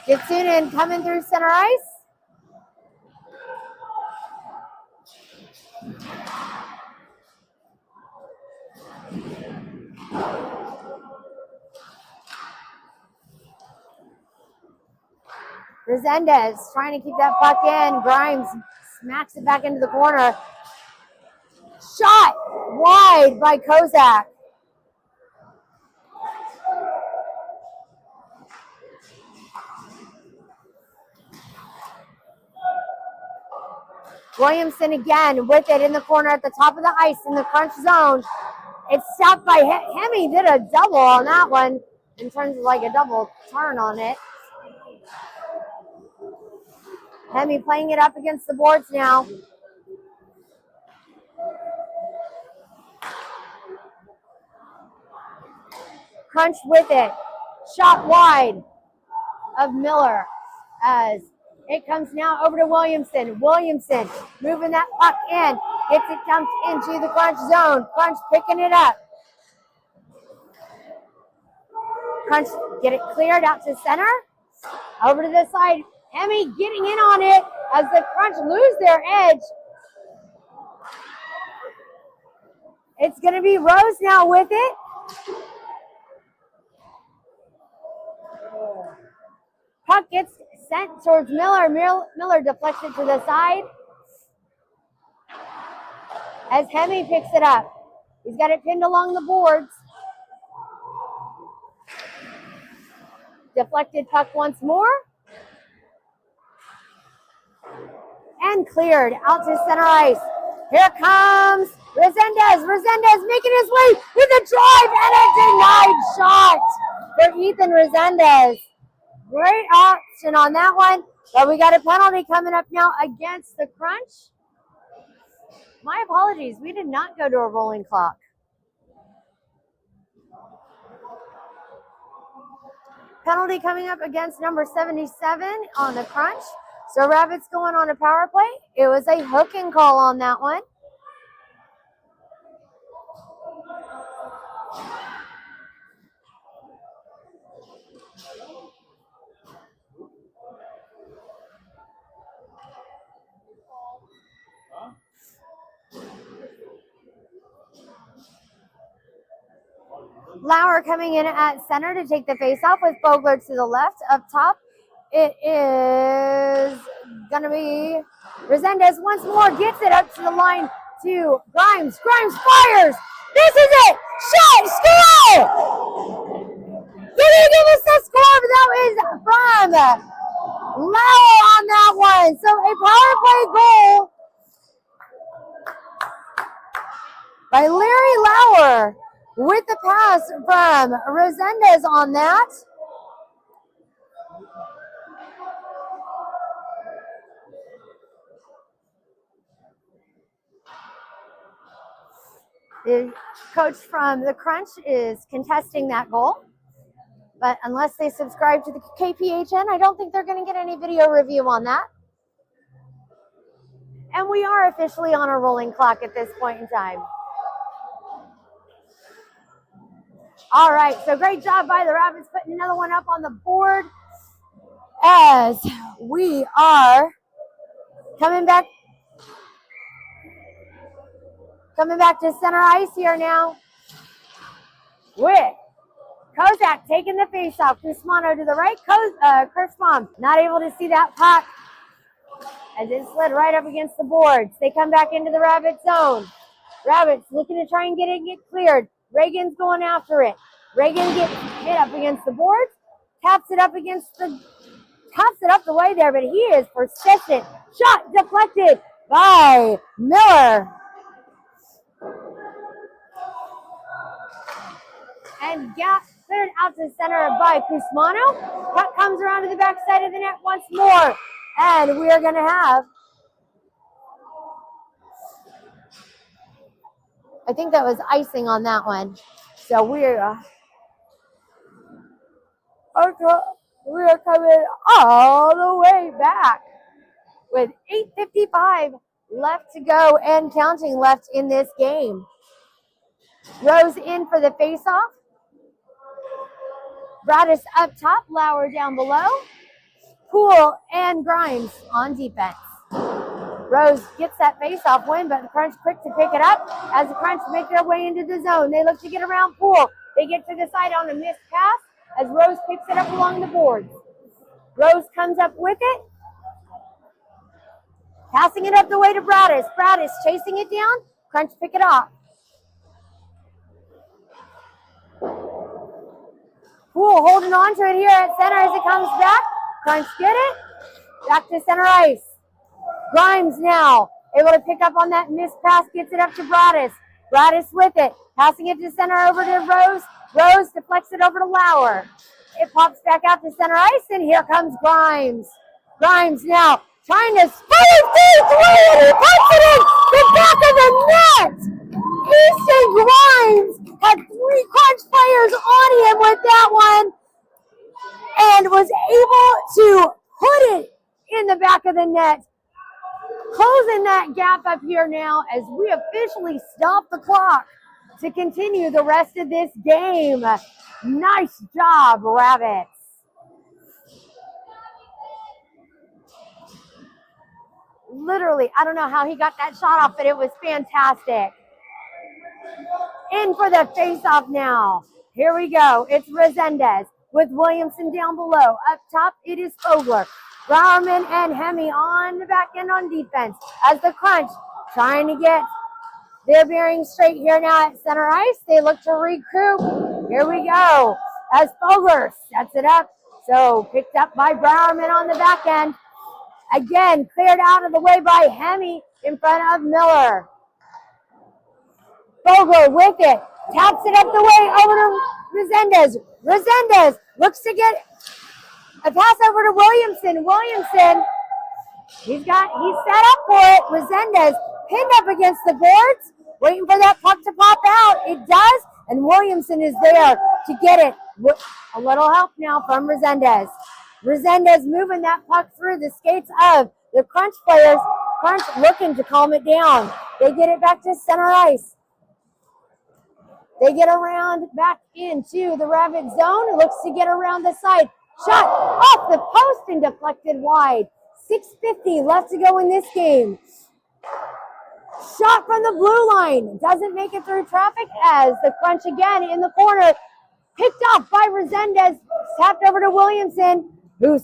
Gets in and coming through center ice. Resendez trying to keep that puck in. Grimes smacks it back into the corner. Shot wide by Kozak. Williamson again with it in the corner at the top of the ice in the crunch zone. It's stopped by Hemi. Did a double on that one in terms of like a double turn on it. Hemi playing it up against the boards now. Crunch with it. Shot wide of Miller as it comes now over to Williamson. Williamson moving that puck in. Gets it dumped into the crunch zone. Crunch picking it up. Crunch get it cleared out to center. Over to the side. Hemi getting in on it as the Crunch lose their edge. It's going to be Rose now with it. Puck gets sent towards Miller. Miller deflects it to the side. As Hemi picks it up. He's got it pinned along the boards. Deflected puck once more. And cleared out to center ice. Here comes Resendez. Resendez making his way with a drive and a denied shot for Ethan Resendez. Great option on that one. But we got a penalty coming up now against the Crunch. My apologies. We did not go to a rolling clock. Penalty coming up against number 77 on the Crunch. So Rabbits going on a power play. It was a hooking call on that one. Lauer coming in at center to take the faceoff with Vogler to the left. Up top, it is going to be Resendez once more. Gets it up to the line to Grimes. Grimes fires. This is it. Shot. Score. Did he give us the score? But that was from Lauer on that one. So a power play goal by Larry Lauer. With the pass from Resendez on that. The coach from the Crunch is contesting that goal. But unless they subscribe to the KPHN, I don't think they're going to get any video review on that. And we are officially on a rolling clock at this point in time. All right, so great job by the Rabbits putting another one up on the board as we are coming back to center ice here now with Kozak taking the faceoff. Kusmano to the right. Kirschbaum not able to see that puck as it slid right up against the boards. They come back into the Rabbit zone. Rabbits looking to try and get cleared. Reagan's going after it. Reagan gets hit up against the boards, taps it up the way there, but he is persistent. Shot deflected by Miller. And got cleared out to center by Kusmano. Puck comes around to the backside of the net once more. And we are going to have, I think that was icing on that one. So we are coming all the way back with 8:55 left to go and counting left in this game. Rose in for the faceoff. Bratis up top, Lauer down below. Poole and Grimes on defense. Rose gets that faceoff win, but the Crunch quick to pick it up as the Crunch make their way into the zone. They look to get around Poole. They get to the side on a missed pass as Rose picks it up along the boards. Rose comes up with it. Passing it up the way to Bratis. Bratis chasing it down. Crunch pick it off. Poole holding on to it here at center as it comes back. Crunch get it. Back to center ice. Grimes now able to pick up on that missed pass, gets it up to Broadus. Broadus with it, passing it to center over to Rose. Rose deflects it over to Lauer. It pops back out to center ice, and here comes Grimes. Grimes now trying to spin it through three, and he puts it in the back of the net. Easton Grimes had 3 Crunch players on him with that one and was able to put it in the back of the net. Closing that gap up here now as we officially stop the clock to continue the rest of this game. Nice job, Rabbits. Literally, I don't know how he got that shot off, but it was fantastic. In for the face-off now. Here we go. It's Resendez with Williamson down below. Up top, it is Fogler. Browerman and Hemi on the back end on defense as the Crunch trying to get their bearings straight here now at center ice. They look to regroup. Here we go as Fogler sets it up. So picked up by Browerman on the back end. Again, cleared out of the way by Hemi in front of Miller. Fogler with it. Taps it up the way over to Resendez. Resendez looks to get a pass over to Williamson. Williamson, he's set up for it. Resendez pinned up against the boards, waiting for that puck to pop out. It does, and Williamson is there to get it. A little help now from Resendez. Resendez moving that puck through the skates of the Crunch players. Crunch looking to calm it down. They get it back to center ice. They get around back into the Rabbit zone. Looks to get around the side. Shot off the post and deflected wide. 6:50 left to go in this game. Shot from the blue line. Doesn't make it through traffic as the Crunch again in the corner. Picked off by Resendez. Tapped over to Williamson, who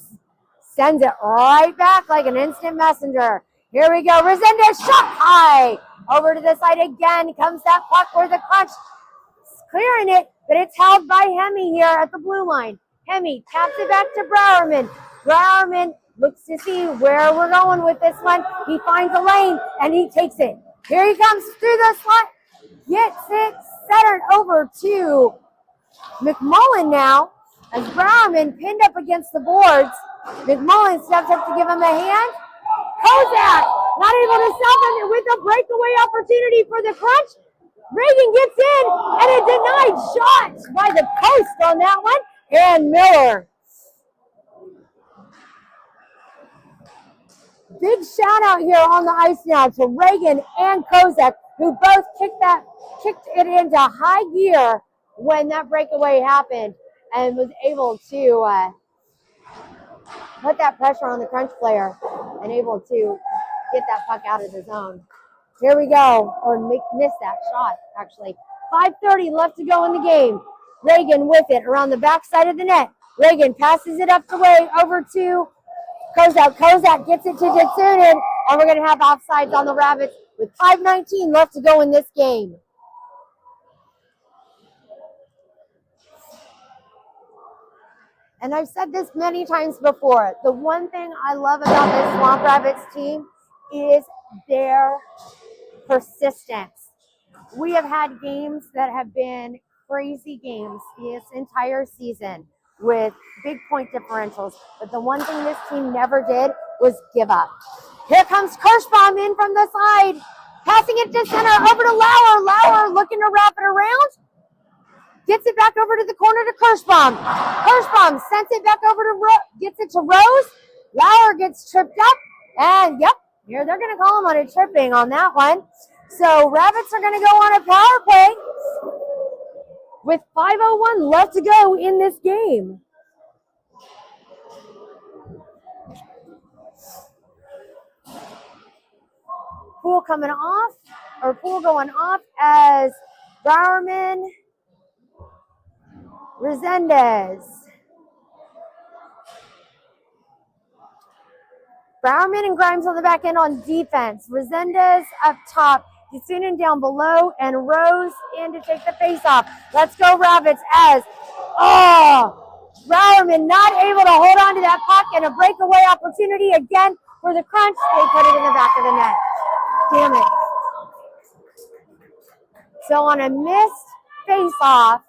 sends it right back like an instant messenger. Here we go. Resendez shot high. Over to the side again. Comes that puck where the Crunch clearing it, but it's held by Hemi here at the blue line. Hemi taps it back to Browerman. Browerman looks to see where we're going with this one. He finds a lane, and he takes it. Here he comes through the slot. Gets it centered over to McMullen now. As Browerman pinned up against the boards. McMullen steps up to give him a hand. Kozak not able to stop him with a breakaway opportunity for the Crunch. Reagan gets in, and a denied shot by the post on that one. And Miller. Big shout out here on the ice now to Reagan and Kozak, who both kicked it into high gear when that breakaway happened and was able to put that pressure on the Crunch player and able to get that puck out of the zone. Here we go, or miss that shot, actually. 5:30 left to go in the game. Reagan with it around the backside of the net. Reagan passes it up the way over to Kozak. Kozak gets it to Jetsunin, and we're going to have offsides on the Rabbits with 5:19 left to go in this game. And I've said this many times before. The one thing I love about this Swamp Rabbits team is their persistence. We have had games that have been crazy games this entire season with big point differentials. But the one thing this team never did was give up. Here comes Kirschbaum in from the side. Passing it to center over to Lauer. Lauer looking to wrap it around. Gets it back over to the corner to Kirschbaum. Kirschbaum sends it back over to gets it to Rose. Lauer gets tripped up. And yep, here they're going to call him on a tripping on that one. So Rabbits are going to go on a power play with 5:01 left to go in this game. Pool coming off, or pool going off as Bowerman, Resendez. Bowerman and Grimes on the back end on defense. Resendez up top. Jetsunin down below, and Rose in to take the face-off. Let's go Rabbits as, Bowerman not able to hold on to that puck, and a breakaway opportunity again for the Crunch. They put it in the back of the net. damn it. So on a missed face-off,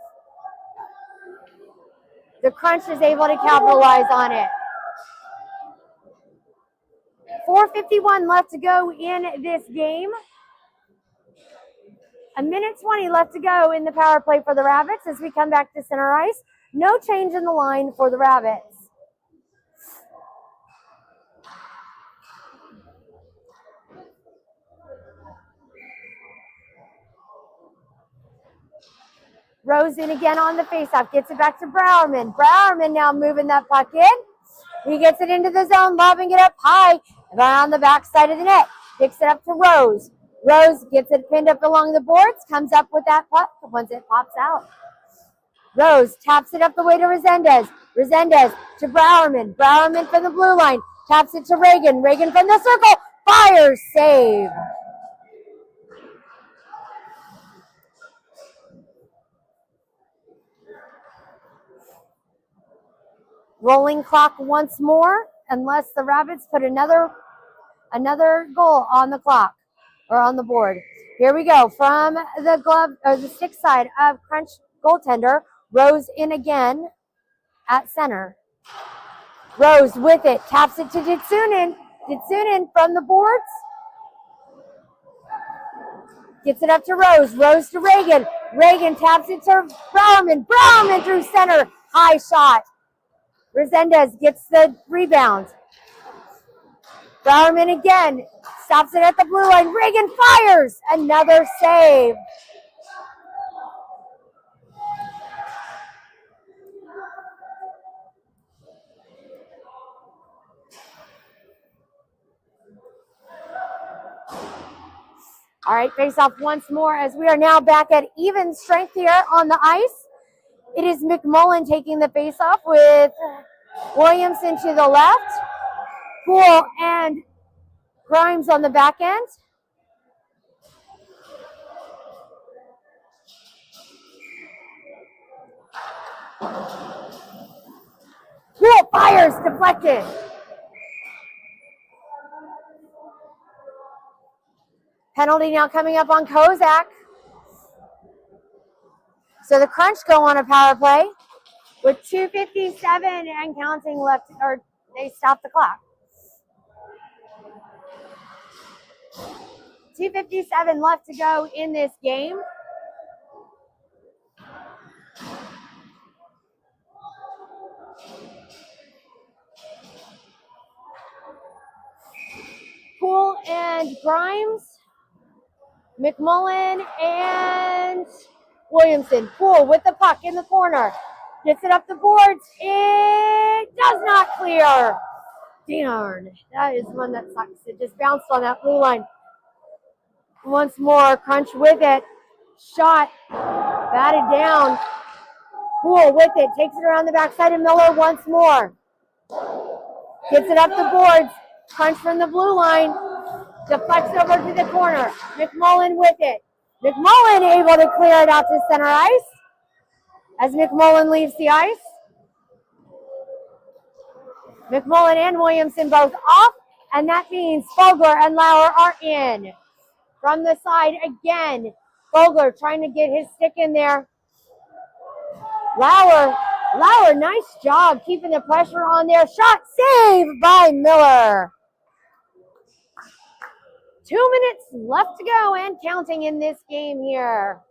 the Crunch is able to capitalize on it. 4:51 left to go in this game. A minute 20 left to go in the power play for the Rabbits as we come back to center ice. No change in the line for the Rabbits. Rose in again on the faceoff. Gets it back to Browerman. Browerman now moving that puck in. He gets it into the zone, lobbing it up high around the backside of the net. Picks it up to Rose. Rose gets it pinned up along the boards, comes up with that puck once it pops out. Rose taps it up the way to Resendez. Resendez to Browerman. Browerman from the blue line. Taps it to Reagan. Reagan from the circle. Fires, save. Rolling clock once more, unless the Rabbits put another goal on the clock or on the board. Here we go from the glove or the stick side of Crunch goaltender. Rose in again at center. Rose with it, taps it to Ditsunen. Ditsunen from the boards. Gets it up to Rose. Rose to Reagan. Reagan taps it to Browerman. Browerman through center. High shot. Resendez gets the rebound. Browerman again. Stops it at the blue line. Reagan fires. Another save. All right, face off once more as we are now back at even strength here on the ice. It is McMullen taking the face off with Williamson to the left. Poole and Grimes on the back end. Poole fires, deflected. Penalty now coming up on Kozak. So the Crunch go on a power play with 2:57 and counting left, or they stop the clock. 2:57 left to go in this game. Poole and Grimes. McMullen and Williamson. Poole with the puck in the corner. Gets it up the boards. It does not clear. Darn. That is one that sucks. It just bounced on that blue line. Once more, Crunch with it. Shot. Batted down. Poole with it. Takes it around the backside of Miller once more. Gets it up the boards. Crunch from the blue line. Deflects over to the corner. McMullen with it. McMullen able to clear it out to center ice as McMullen leaves the ice. McMullen and Williamson both off, and that means Fogler and Lauer are in. From the side again, Fogler trying to get his stick in there. Lauer, nice job keeping the pressure on there. Shot saved by Miller. 2 minutes left to go and counting in this game here.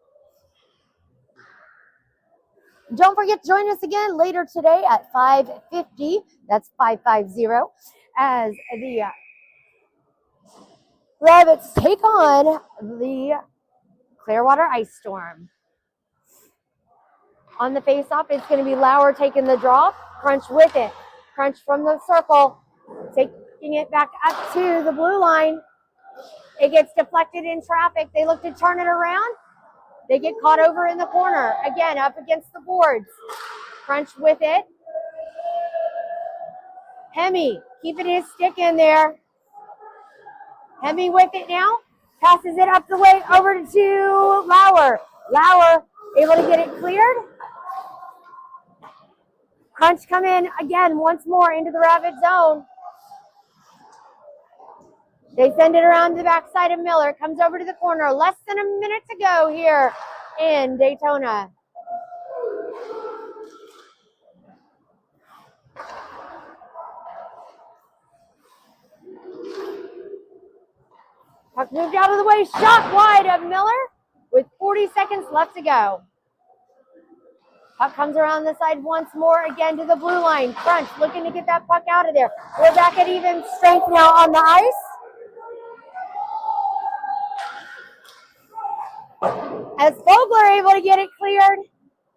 Don't forget to join us again later today at 5:50. That's 550 as the Rabbits take on the Clearwater Ice Storm. On the face-off, it's going to be Lauer taking the draw. Crunch with it. Crunch from the circle. Taking it back up to the blue line. It gets deflected in traffic. They look to turn it around. They get caught over in the corner. Again, up against the boards. Crunch with it. Hemi keeping his stick in there. Hemi with it now. Passes it up the way over to Lauer. Lauer able to get it cleared. Crunch come in again once more into the Rabbit zone. They send it around to the backside of Miller. It comes over to the corner. Less than a minute to go here in Daytona. Puck moved out of the way. Shot wide of Miller with 40 seconds left to go. Puck comes around the side once more, again to the blue line. Crunch looking to get that puck out of there. We're back at even strength now on the ice. As Vogler able to get it cleared,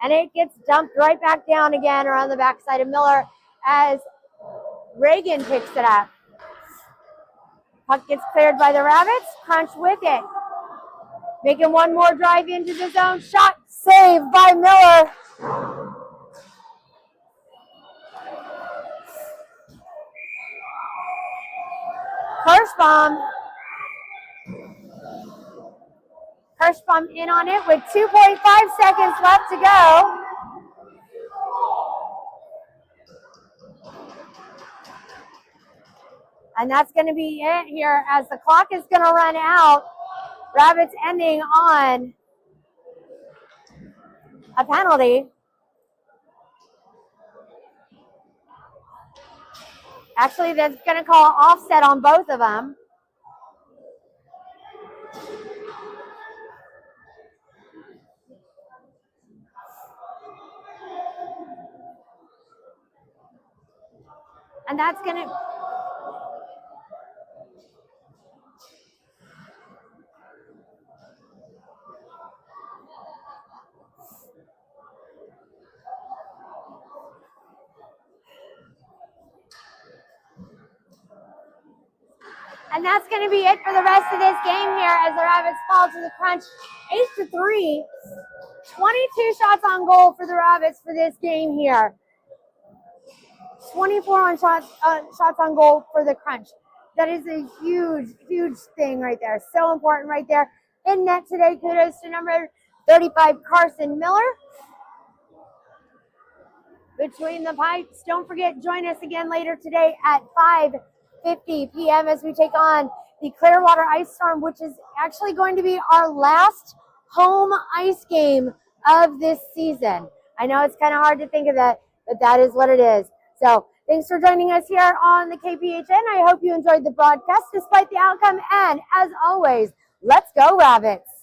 and it gets dumped right back down again around the backside of Miller as Reagan picks it up. Puck gets cleared by the Rabbits. Crunch with it. Making one more drive into the zone. Shot saved by Miller. Kirschbaum in on it with 2.5 seconds left to go. And that's going to be it here as the clock is going to run out. Rabbits ending on a penalty. Actually, that's going to call an offset on both of them. And that's going to... And that's going to be it for the rest of this game here as the Rabbits fall to the Crunch 8-3. 22 shots on goal for the Rabbits for this game here. 24 shots on goal for the Crunch. That is a huge, huge thing right there. So important right there. In net today, kudos to number 35, Carson Miller. Between the pipes, don't forget, join us again later today at 5:50 p.m. as we take on the Clearwater Ice Storm, which is actually going to be our last home ice game of this season. I know it's kind of hard to think of that, but that is what it is. So thanks for joining us here on the KPHN. I hope you enjoyed the broadcast despite the outcome. And as always, let's go Rabbits.